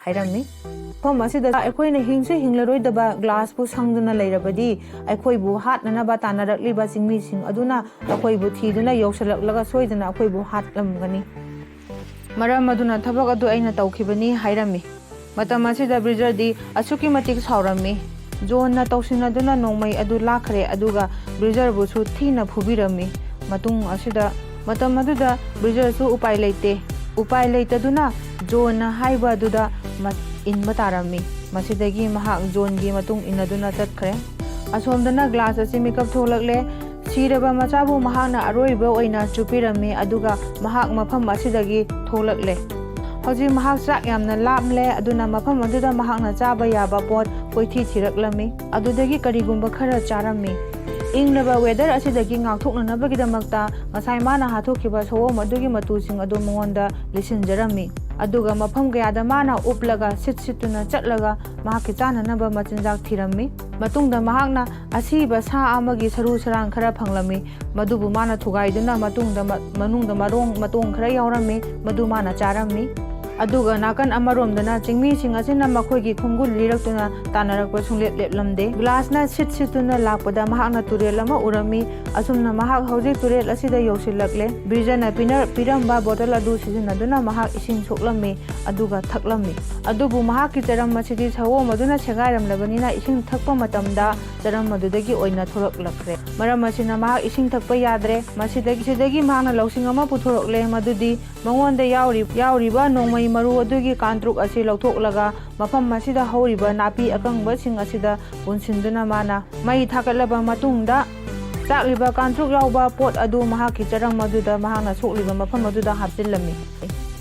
S1: ꯍꯥꯏꯔꯝꯃꯤ ꯃꯐꯝ ꯑꯁꯤꯗ ꯑꯩꯈꯣꯏꯅ ꯍꯤꯡꯁꯨ ꯍꯤꯡꯂꯔꯣꯏꯗꯕ ꯒ꯭ꯂꯥꯁꯄꯨ ꯁꯪꯗꯨꯅ ꯂꯩꯔꯕꯗꯤ ꯑꯩꯈꯣꯏꯕꯨ ꯍꯥꯠꯅꯅꯕ ꯇꯥꯟꯅꯔꯛꯂꯤꯕ ꯆꯤꯡꯃꯤꯁꯤꯡ ꯑꯗꯨꯅ ꯑꯩꯈꯣꯏꯕꯨ ꯊꯤꯗꯨꯅ ꯌꯧꯁꯤꯜꯂꯛꯂꯒ ꯁꯣꯏꯗꯅ ꯑꯩꯈꯣꯏꯕꯨ ꯍꯥꯠꯂꯝꯒꯅꯤ ꯃꯔꯝ ꯑꯗꯨꯅ ꯊꯕꯛ ꯑꯗꯨ ꯑꯩꯅ ꯇꯧꯈꯤꯕꯅꯤ ꯍꯥꯏꯔꯝꯃꯤ ꯃꯇꯝ ꯑꯁꯤꯗ ꯕ꯭ꯔꯤꯖꯔꯗꯤ ꯑꯁꯨꯛꯀꯤ ꯃꯇꯤꯛ ꯁꯥꯎꯔꯝꯃꯤ ꯖꯣꯟꯅ ꯇꯧꯁꯤꯟꯅꯗꯨꯅ ꯅꯣꯡꯃꯩ ꯑꯗꯨ ꯂꯥꯛꯈ꯭ꯔꯦ ꯑꯗꯨꯒ ꯕ꯭ꯔꯤꯖꯔꯕꯨꯁꯨ ꯊꯤꯅ ꯐꯨꯕꯤꯔꯝꯃꯤ ꯃꯇꯝ ꯑꯗꯨꯗ ꯕ꯭ꯔꯤꯖꯔꯁꯨ ꯎꯄꯥꯏ ꯂꯩꯇꯗꯨꯅ ꯖꯣꯟꯅ ꯍꯥꯏꯕ ꯑꯗꯨꯗ ꯏꯟꯕ ꯇꯥꯔꯝꯃꯤ ꯃꯁꯤꯗꯒꯤ ꯃꯍꯥꯛ ꯖꯣꯟꯒꯤ ꯃꯇꯨꯡ ꯏꯟꯅꯗꯨꯅ ꯆꯠꯈ꯭ꯔꯦ ꯑꯁꯣꯝꯗꯅ ꯒ꯭ꯂꯥꯁ ꯑꯁꯤ ꯃꯤꯀꯞ ꯊꯣꯛꯂꯛꯂꯦ ꯁꯤꯔꯕ ꯃꯆꯥꯕꯨ ꯃꯍꯥꯛꯅ ꯑꯔꯣꯏꯕ ꯑꯣꯏꯅ ꯆꯨꯞꯄꯤꯔꯝꯃꯤ ꯑꯗꯨꯒ ꯃꯍꯥꯛ ꯃꯐꯝ ꯑꯁꯤꯗꯒꯤ ꯊꯣꯛꯂꯛꯂꯦ ꯍꯧꯖꯤꯛ ꯃꯍꯥꯛ ꯆꯥꯛ ꯌꯥꯝꯅ ꯂꯥꯝꯂꯦ ꯑꯗꯨꯅ ꯃꯐꯝ ꯑꯗꯨꯗ ꯃꯍꯥꯛꯅ ꯆꯥꯕ ꯌꯥꯕ ꯄꯣꯠ ꯀꯣꯏꯊꯤ ꯊꯤꯔꯛꯂꯝꯃꯤ ꯑꯗꯨꯗꯒꯤ ꯀꯔꯤꯒꯨꯝꯕ ꯈꯔ ꯆꯥꯔꯝꯃꯤ ꯏꯪꯂꯕ ꯋꯦꯗꯔ ꯑꯁꯤꯗꯒꯤ ꯉꯥꯛꯊꯣꯛꯅꯅꯕꯒꯤꯗꯃꯛꯇ ꯉꯁꯥꯏ ꯃꯥꯅ ꯍꯥꯠꯇꯣꯛꯈꯤꯕ ꯁꯑꯣꯝ ꯑꯗꯨꯒꯤ ꯃꯇꯨꯁꯤꯡ ꯑꯗꯨ ꯃꯉꯣꯟꯗ ꯂꯤꯠꯁꯤꯟꯖꯔꯝꯃꯤ ꯑꯗꯨꯒ ꯃꯐꯝ ꯀꯌꯥꯗ ꯃꯥꯅ ꯎꯞꯂꯒ ꯁꯤꯠꯇꯨꯅ ꯆꯠꯂꯒ ꯃꯍꯥꯛꯀꯤ ꯆꯥꯅꯅꯕ ꯃꯆꯤꯟꯖꯥꯛ ꯊꯤꯔꯝꯃꯤ ꯃꯇꯨꯡꯗ ꯃꯍꯥꯛꯅ ꯑꯁꯤꯕ ꯁꯥ ꯑꯃꯒꯤ ꯁꯔꯨ ꯁꯔꯥꯡ ꯈꯔ ꯐꯪꯂꯝꯃꯤ ꯃꯗꯨꯕꯨ ꯃꯥꯅ ꯊꯨꯒꯥꯏꯗꯨꯅ ꯃꯅꯨꯡꯗ ꯃꯇꯣꯡ ꯈꯔ ꯌꯥꯎꯔꯝꯃꯤ ꯃꯗꯨ ꯃꯥꯅ ꯆꯥꯔꯝꯃꯤ ꯑꯗꯨꯒ ꯅꯥꯀꯟ ꯑꯃꯔꯣꯝꯗꯅ ꯆꯤꯡꯃꯤꯁꯤꯡ ꯑꯁꯤꯅ ꯃꯈꯣꯏꯒꯤ ꯈꯣꯡꯒꯨꯜ ꯂꯤꯔꯛꯇꯨꯅ ꯇꯥꯟꯅꯔꯛꯄ ꯁꯨꯡꯂꯦꯞ ꯂꯦꯞꯂꯝꯗꯦ ꯒ꯭ꯂꯥꯁꯅ ꯁꯤꯠꯇꯨꯅ ꯂꯥꯛꯄꯗ ꯃꯍꯥꯛꯅ ꯇꯨꯔꯦꯜ ꯑꯃ ꯎꯔꯝꯃꯤ ꯑꯁꯨꯝꯅ ꯃꯍꯥꯛ ꯍꯧꯖꯤꯛ ꯇꯨꯔꯦꯜ ꯑꯁꯤꯗ ꯌꯧꯁꯤꯜꯂꯛꯂꯦ ꯕ꯭ꯔꯤꯖꯔꯅ ꯄꯤꯔꯝꯕ ꯕꯣꯇꯜ ꯑꯗꯨ ꯁꯤꯖꯤꯟꯅꯗꯨꯅ ꯃꯍꯥꯛ ꯏꯁꯤꯡ ꯁꯣꯛꯂꯝꯃꯤ ꯑꯗꯨꯒ ꯊꯛꯂꯝꯃꯤ ꯑꯗꯨꯕꯨ ꯃꯍꯥꯛꯀꯤ ꯆꯔꯝ ꯑꯁꯤꯗꯤ ꯁꯑꯣꯝ ꯑꯗꯨꯅ ꯁꯦꯒꯥꯏꯔꯝꯂꯕꯅꯤꯅ ꯏꯁꯤꯡ ꯊꯛꯄ ꯃꯇꯝꯗ ꯆꯔꯝ ꯑꯗꯨꯗꯒꯤ ꯑꯣꯏꯅ ꯊꯣꯛꯂꯛꯈ꯭ꯔꯦ ꯃꯔꯝ ꯑꯁꯤꯅ ꯃꯍꯥꯛ ꯏꯁꯤꯡ ꯊꯛꯄ ꯌꯥꯗ꯭ꯔꯦ ꯃꯁꯤꯗꯒꯤ ꯃꯍꯥꯛꯅ ꯂꯧꯁꯤꯡ ꯑꯃ ꯄꯨꯊꯣꯔꯛꯂꯦ ꯃꯗꯨꯗꯤ ꯃꯉꯣꯟꯗ ꯌꯥꯎꯔꯤꯕ ꯅꯣꯡꯃꯩ ꯃꯩ ꯃꯔꯨ ꯑꯗꯨꯒꯤ ꯀꯥꯟꯇ꯭ꯔꯨꯛ ꯑꯁꯤ ꯂꯧꯊꯣꯛꯂꯒ ꯃꯐꯝ ꯑꯁꯤꯗ ꯍꯧꯔꯤꯕ ꯅꯥꯄꯤ ꯑꯀꯪꯕꯁꯤꯡ ꯑꯁꯤꯗ ꯄꯨꯟꯁꯤꯟꯗꯨꯅ ꯃꯥꯅ ꯃꯩ ꯊꯥꯒꯠꯂꯕ ꯃꯇꯨꯡꯗ ꯆꯥꯛꯂꯤꯕ ꯀꯥꯟꯇ꯭ꯔꯨꯛ ꯌꯥꯎꯕ ꯄꯣꯠ ꯑꯗꯨ ꯃꯍꯥꯛꯀꯤ ꯆꯔꯝ ꯑꯗꯨꯗ ꯃꯍꯥꯛꯅ ꯁꯣꯛꯂꯤꯕ ꯃꯐꯝ ꯑꯗꯨꯗ ꯍꯥꯞꯆꯤꯜꯂꯝꯃꯤ꯫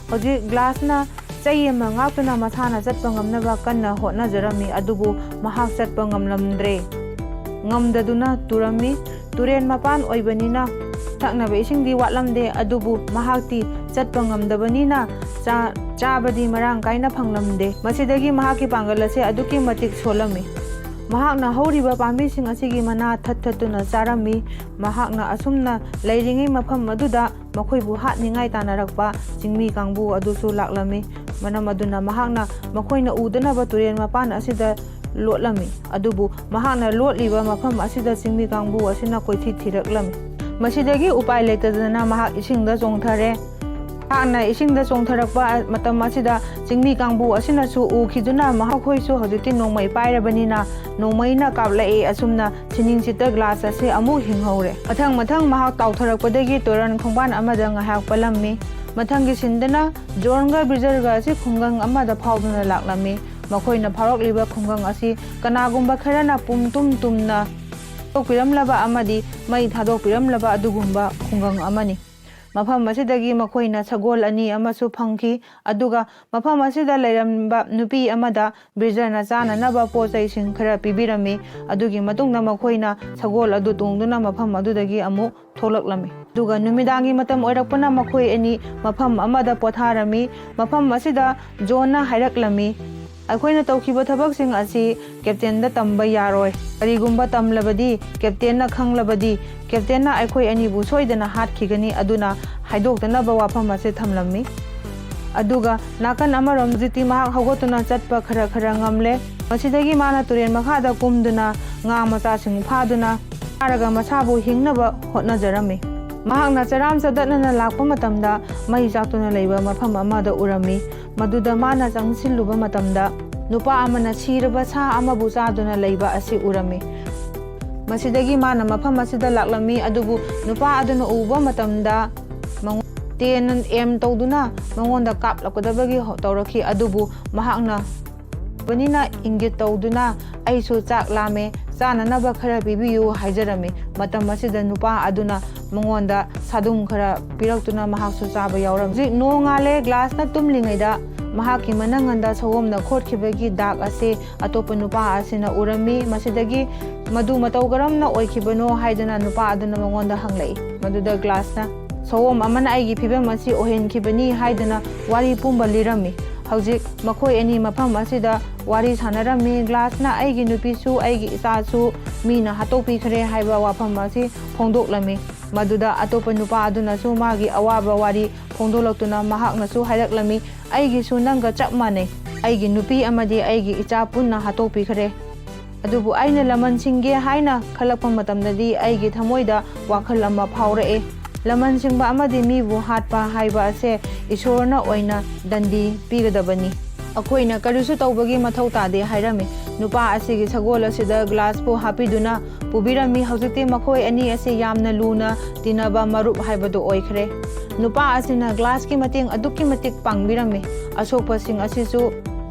S1: ꯍꯧꯖꯤꯛ ꯒ꯭ꯂꯥꯁꯅ ꯆꯩ ꯑꯃ ꯉꯥꯛꯇꯨꯅ ꯃꯁꯥꯅ ꯆꯠꯄ ꯉꯝꯅꯕ ꯀꯟꯅ ꯍꯣꯠꯅꯖꯔꯝꯃꯤ, ꯑꯗꯨꯕꯨ ꯃꯍꯥꯛ ꯆꯠꯄ ꯉꯝꯂꯝꯗ꯭ꯔꯦ꯫ ꯉꯝꯗꯗꯨꯅ ꯇꯨꯔꯝꯃꯤ꯫ ꯇꯨꯔꯦꯟ ꯃꯄꯥꯟ ꯑꯣꯏꯕꯅꯤꯅ ꯊꯛꯅꯕ ꯏꯁꯤꯡꯗꯤ ꯋꯥꯠꯂꯝꯗꯦ, ꯑꯗꯨꯕꯨ ꯃꯍꯥꯛꯇꯤ ꯆꯠꯄ ꯉꯝꯗꯕꯅꯤꯅ ꯆꯥꯕꯗꯤ ꯃꯔꯥꯡ ꯀꯥꯏꯅ ꯐꯪꯂꯝꯗꯦ꯫ ꯃꯁꯤꯗꯒꯤ ꯃꯍꯥꯛꯀꯤ ꯄꯥꯡꯒꯜ ꯑꯁꯤ ꯑꯗꯨꯛꯀꯤ ꯃꯇꯤꯛ ꯁꯣꯜꯂꯝꯃꯤ꯫ ꯃꯍꯥꯛꯅ ꯍꯧꯔꯤꯕ ꯄꯥꯝꯕꯤꯁꯤꯡ ꯑꯁꯤꯒꯤ ꯃꯅꯥ ꯊꯠꯇꯨꯅ ꯆꯥꯔꯝꯃꯤ꯫ ꯃꯍꯥꯛꯅ ꯑꯁꯨꯝꯅ ꯂꯩꯔꯤꯉꯩ ꯃꯐꯝ ꯑꯗꯨꯗ ꯃꯈꯣꯏꯕꯨ ꯍꯥꯠꯅꯤꯡꯉꯥꯏ ꯇꯥꯟꯅꯔꯛꯄ ꯆꯤꯡꯃꯤ ꯀꯥꯡꯕꯨ ꯑꯗꯨꯁꯨ ꯂꯥꯛꯂꯝꯃꯤ꯫ ꯃꯔꯝ ꯑꯗꯨꯅ ꯃꯍꯥꯛꯅ ꯃꯈꯣꯏꯅ ꯎꯗꯅꯕ ꯇꯨꯔꯦꯟ ꯃꯄꯥꯟ ꯑꯁꯤꯗ ꯂꯣꯠꯂꯝꯃꯤ, ꯑꯗꯨꯕꯨ ꯃꯍꯥꯛꯅ ꯂꯣꯠꯂꯤꯕ ꯃꯐꯝ ꯑꯁꯤꯗ ꯆꯤꯡꯃꯤ ꯀꯥꯡꯕꯨ ꯑꯁꯤꯅ ꯀꯣꯏꯊꯤ ꯊꯤꯔꯛꯂꯝꯃꯤ꯫ ꯃꯁꯤꯗꯒꯤ ꯎꯄꯥꯏ ꯂꯩꯇꯗꯅ ꯃꯍꯥꯛ ꯏꯁꯤꯡꯗ ꯆꯣꯡꯊꯔꯦ꯫ ꯃꯍꯥꯛꯅ ꯏꯁꯤꯡꯗ ꯆꯣꯡꯊꯔꯛꯄ ꯃꯇꯝ ꯑꯁꯤꯗ ꯆꯤꯡꯃꯤ ꯀꯥꯡꯕꯨ ꯑꯁꯤꯅꯁꯨ ꯎꯈꯤꯗꯨꯅ ꯃꯈꯣꯏꯁꯨ ꯍꯧꯖꯤꯛꯇꯤ ꯅꯣꯡꯃꯩ ꯄꯥꯏꯔꯕꯅꯤꯅ ꯅꯣꯡꯃꯩꯅ ꯀꯥꯞꯂꯛꯏ꯫ ꯑꯁꯨꯝꯅ ꯁꯤꯅꯤꯡꯆꯤꯠꯇ ꯒ꯭ꯂꯥꯁ ꯑꯁꯤ ꯑꯃꯨꯛ ꯍꯤꯡꯍꯧꯔꯦ꯫ ꯃꯊꯪ ꯃꯍꯥꯛ ꯇꯥꯎꯊꯔꯛꯄꯗꯒꯤ ꯇꯨꯔꯦꯟ ꯈꯣꯡꯕꯥꯟ ꯑꯃꯗ ꯉꯥꯏꯍꯥꯛ ꯄꯜꯂꯝꯃꯤ꯫ ꯃꯊꯪꯒꯤ ꯁꯤꯟꯗꯅ ꯖꯣꯟꯒ ꯕ꯭ꯔꯤꯖꯔꯒ ꯑꯁꯤ ꯈꯨꯡꯒꯪ ꯑꯃꯗ ꯐꯥꯎꯗꯨꯅ ꯂꯥꯛꯂꯝꯃꯤ꯫ ꯃꯈꯣꯏꯅ ꯐꯥꯎꯔꯛꯂꯤꯕ ꯈꯨꯡꯒꯪ ꯑꯁꯤ ꯀꯅꯥꯒꯨꯝꯕ ꯈꯔꯅ ꯇꯨꯝꯅ ꯊꯥꯗꯣꯛꯄꯤꯔꯝꯂꯕ ꯑꯃꯗꯤ ꯃꯩ ꯊꯥꯗꯣꯛꯄꯤꯔꯝꯂꯕ ꯑꯗꯨꯒꯨꯝꯕ ꯈꯨꯡꯒꯪ ꯑꯃꯅꯤ꯫ ꯃꯐꯝ ꯑꯁꯤꯗꯒꯤ ꯃꯈꯣꯏꯅ ꯁꯒꯣꯜ 2 ꯑꯃꯁꯨ ꯐꯪꯈꯤ, ꯑꯗꯨꯒ ꯃꯐꯝ ꯑꯁꯤꯗ ꯂꯩꯔꯝꯕ ꯅꯨꯄꯤ ꯑꯃꯗ ꯕ꯭ꯔꯤꯖꯔꯅ ꯆꯥꯅꯅꯕ ꯄꯣꯠꯆꯩꯁꯤꯡ ꯈꯔ ꯄꯤꯕꯤꯔꯝꯃꯤ꯫ ꯑꯗꯨꯒꯤ ꯃꯇꯨꯡꯗ ꯃꯈꯣꯏꯅ ꯁꯒꯣꯜ ꯑꯗꯨ ꯇꯣꯡꯗꯨꯅ ꯃꯐꯝ ꯑꯗꯨꯗꯒꯤ ꯑꯃꯨꯛ ꯊꯣꯛꯂꯛꯂꯝꯃꯤ꯫ ꯑꯗꯨꯒ ꯅꯨꯃꯤꯗꯥꯡꯒꯤ ꯃꯇꯝ ꯑꯣꯏꯔꯛꯄꯅ ꯃꯈꯣꯏ ꯑꯅꯤ ꯃꯐꯝ ꯑꯃꯗ ꯄꯣꯊꯥꯔꯝꯃꯤ꯫ ꯃꯐꯝ ꯑꯁꯤꯗ ꯖꯣꯟꯅ ꯍꯥꯏꯔꯛꯂꯝꯃꯤ, "ꯑꯩꯈꯣꯏꯅ ꯇꯧꯈꯤꯕ ꯊꯕꯛꯁꯤꯡ ꯑꯁꯤ ꯀꯦꯞꯇꯦꯟꯗ ꯇꯝꯕ ꯌꯥꯔꯣꯏ꯫ ꯀꯔꯤꯒꯨꯝꯕ ꯇꯝꯂꯕꯗꯤ, ꯀꯦꯞꯇꯦꯟꯅ ꯈꯪꯂꯕꯗꯤ, ꯀꯦꯞꯇꯦꯟꯅ ꯑꯩꯈꯣꯏ ꯑꯅꯤꯕꯨ ꯁꯣꯏꯗꯅ ꯍꯥꯠꯈꯤꯒꯅꯤ꯫ ꯑꯗꯨꯅ ꯍꯥꯏꯗꯣꯛꯇꯅꯕ ꯋꯥꯐꯝ ꯑꯁꯤ ꯊꯝꯂꯝꯃꯤ"꯫ ꯑꯗꯨꯒ ꯅꯥꯀꯟ ꯑꯃꯔꯣꯝ ꯍꯧꯖꯤꯛꯇꯤ ꯃꯍꯥꯛ ꯍꯧꯒꯠꯇꯨꯅ ꯆꯠꯄ ꯈꯔ ꯉꯝꯂꯦ꯫ ꯃꯁꯤꯗꯒꯤ ꯃꯥꯅ ꯇꯨꯔꯦꯟ ꯃꯈꯥꯗ ꯀꯨꯝꯗꯨꯅ ꯉꯥ ꯃꯆꯥꯁꯤꯡ ꯐꯥꯗꯨꯅ ꯆꯥꯔꯒ ꯃꯁꯥꯕꯨ ꯍꯤꯡꯅꯕ ꯍꯣꯠꯅꯖꯔꯝꯃꯤ꯫ ꯃꯍꯥꯛꯅ ꯆꯔꯥꯝ ꯆꯗꯠꯅꯅ ꯂꯥꯛꯄ ꯃꯇꯝꯗ ꯃꯩ ꯆꯥꯛꯇꯨꯅ ꯂꯩꯕ ꯃꯐꯝ ꯑꯃꯗ ꯎꯔꯝꯃꯤ꯫ ꯃꯗꯨꯗ ꯃꯥꯅ ꯆꯪꯁꯤꯜꯂꯨꯕ ꯃꯇꯝꯗ ꯅꯨꯄꯥ ꯑꯃꯅ ꯁꯤꯔꯕ ꯁꯥ ꯑꯃꯕꯨ ꯆꯥꯗꯨꯅ ꯂꯩꯕ ꯑꯁꯤ ꯎꯔꯝꯃꯤ꯫ ꯃꯁꯤꯗꯒꯤ ꯃꯥꯅ ꯃꯐꯝ ꯑꯁꯤꯗ ꯂꯥꯛꯂꯝꯃꯤ, ꯑꯗꯨꯕꯨ ꯅꯨꯄꯥ ꯑꯗꯨꯅ ꯎꯕ ꯃꯇꯝꯗ ꯇꯦꯟ ꯑꯦꯝ ꯇꯧꯗꯨꯅ ꯃꯉꯣꯟꯗ ꯀꯥꯞꯂꯛꯀꯗꯕꯒꯤ ꯇꯧꯔꯛꯈꯤ, ꯑꯗꯨꯕꯨ ꯃꯍꯥꯛꯅ ꯕꯅꯤꯅ ꯏꯪꯒꯤꯠ ꯇꯧꯗꯨꯅ "ꯑꯩꯁꯨ ꯆꯥꯛ ꯂꯥꯝꯃꯦ, ꯆꯥꯅꯅꯕ ꯈꯔ ꯄꯤꯕꯤꯌꯨ" ꯍꯥꯏꯖꯔꯝꯃꯤ꯫ ꯃꯇꯝ ꯑꯁꯤꯗ ꯅꯨꯄꯥ ꯑꯗꯨꯅ ꯃꯉꯣꯟꯗ ꯁꯥꯗꯨꯝ ꯈꯔ ꯄꯤꯔꯛꯇꯨꯅ ꯃꯍꯥꯛꯁꯨ ꯆꯥꯕ ꯌꯥꯎꯔꯝꯃꯤ꯫ ꯍꯧꯖꯤꯛ ꯅꯣꯡꯉꯥꯜꯂꯦ꯫ ꯒ꯭ꯂꯥꯁꯅ ꯇꯨꯝꯂꯤꯉꯩꯗ ꯃꯍꯥꯛꯀꯤ ꯃꯅꯪꯒꯟꯗ ꯁꯑꯣꯝꯅ ꯈꯣꯠꯈꯤꯕꯒꯤ ꯗꯥꯛ ꯑꯁꯤ ꯑꯇꯣꯞꯄ ꯅꯨꯄꯥ ꯑꯁꯤꯅ ꯎꯔꯝꯃꯤ꯫ ꯃꯁꯤꯗꯒꯤ ꯃꯗꯨ ꯃꯇꯧ ꯀꯔꯝꯅ ꯑꯣꯏꯈꯤꯕꯅꯣ ꯍꯥꯏꯗꯨꯅ ꯅꯨꯄꯥ ꯑꯗꯨꯅ ꯃꯉꯣꯟꯗ ꯍꯪꯂꯛꯏ꯫ ꯃꯗꯨꯗ ꯒ꯭ꯂꯥꯁꯅ "ꯁꯑꯣꯝ ꯑꯃꯅ ꯑꯩꯒꯤ ꯐꯤꯚꯝ ꯑꯁꯤ ꯑꯣꯏꯍꯟꯈꯤꯕꯅꯤ" ꯍꯥꯏꯗꯨꯅ ꯋꯥꯔꯤ ꯄꯨꯝꯕ ꯂꯤꯔꯝꯃꯤ꯫ ꯍꯧꯖꯤꯛ ꯃꯈꯣꯏ ꯑꯅꯤ ꯃꯐꯝ ꯑꯁꯤꯗ ꯋꯥꯔꯤ ꯁꯥꯟꯅꯔꯝꯃꯤ꯫ ꯒ꯭ꯂꯥꯁꯅ "ꯑꯩꯒꯤ ꯅꯨꯄꯤꯁꯨ ꯑꯩꯒꯤ ꯏꯆꯥꯁꯨ ꯃꯤꯅ ꯍꯥꯠꯇꯣꯛꯄꯤꯈ꯭ꯔꯦ" ꯍꯥꯏꯕ ꯋꯥꯐꯝ ꯑꯁꯤ ꯐꯣꯡꯗꯣꯛꯂꯝꯃꯤ꯫ ꯃꯗꯨꯗ ꯑꯇꯣꯞꯄ ꯅꯨꯄꯥ ꯑꯗꯨꯅꯁꯨ ꯃꯥꯒꯤ ꯑꯋꯥꯕ ꯋꯥꯔꯤ ꯐꯣꯡꯗꯣꯛꯂꯛꯇꯨꯅ ꯃꯍꯥꯛꯅꯁꯨ ꯍꯥꯏꯔꯛꯂꯝꯃꯤ, "ꯑꯩꯒꯤꯁꯨ ꯅꯪꯒ ꯆꯞ ꯃꯥꯟꯅꯩ꯫ ꯑꯩꯒꯤ ꯅꯨꯄꯤ ꯑꯃꯗꯤ ꯑꯩꯒꯤ ꯏꯆꯥ ꯄꯨꯟꯅ ꯍꯥꯠꯇꯣꯛꯄꯤꯈ꯭ꯔꯦ꯫ ꯑꯗꯨꯕꯨ ꯑꯩꯅ ꯂꯃꯟ ꯁꯤꯡꯒꯦ ꯍꯥꯏꯅ ꯈꯜꯂꯛꯄ ꯃꯇꯝꯗꯗꯤ ꯑꯩꯒꯤ ꯊꯃꯣꯏꯗ ꯋꯥꯈꯜ ꯑꯃ ꯐꯥꯎꯔꯛꯑꯦ꯫ ꯂꯃꯟ ꯁꯤꯡꯕ ꯑꯃꯗꯤ ꯃꯤꯕꯨ ꯍꯥꯠꯄ ꯍꯥꯏꯕ ꯑꯁꯦ ꯏꯁꯣꯔꯅ ꯑꯣꯏꯅ ꯗꯟꯗꯤ ꯄꯤꯒꯗꯕꯅꯤ꯫ ꯑꯩꯈꯣꯏꯅ ꯀꯔꯤꯁꯨ ꯇꯧꯕꯒꯤ ꯃꯊꯧ ꯇꯥꯗꯦ" ꯍꯥꯏꯔꯝꯃꯤ꯫ ꯅꯨꯄꯥ ꯑꯁꯤꯒꯤ ꯁꯒꯣꯜ ꯑꯁꯤꯗ ꯒ꯭ꯂꯥꯁꯄꯨ ꯍꯥꯞꯄꯤꯗꯨꯅ ꯄꯨꯕꯤꯔꯝꯃꯤ꯫ ꯍꯧꯖꯤꯛꯇꯤ ꯃꯈꯣꯏ ꯑꯅꯤ ꯑꯁꯤ ꯌꯥꯝꯅ ꯂꯨꯅ ꯇꯤꯟꯅꯕ ꯃꯔꯨꯞ ꯍꯥꯏꯕꯗꯨ ꯑꯣꯏꯈ꯭ꯔꯦ꯫ ꯅꯨꯄꯥ ꯑꯁꯤꯅ ꯒ꯭ꯂꯥꯁꯀꯤ ꯃꯇꯦꯡ ꯑꯗꯨꯛꯀꯤ ꯃꯇꯤꯛ ꯄꯥꯡꯕꯤꯔꯝꯃꯤ꯫ ꯑꯁꯣꯛꯄꯁꯤꯡ ꯑꯁꯤꯁꯨ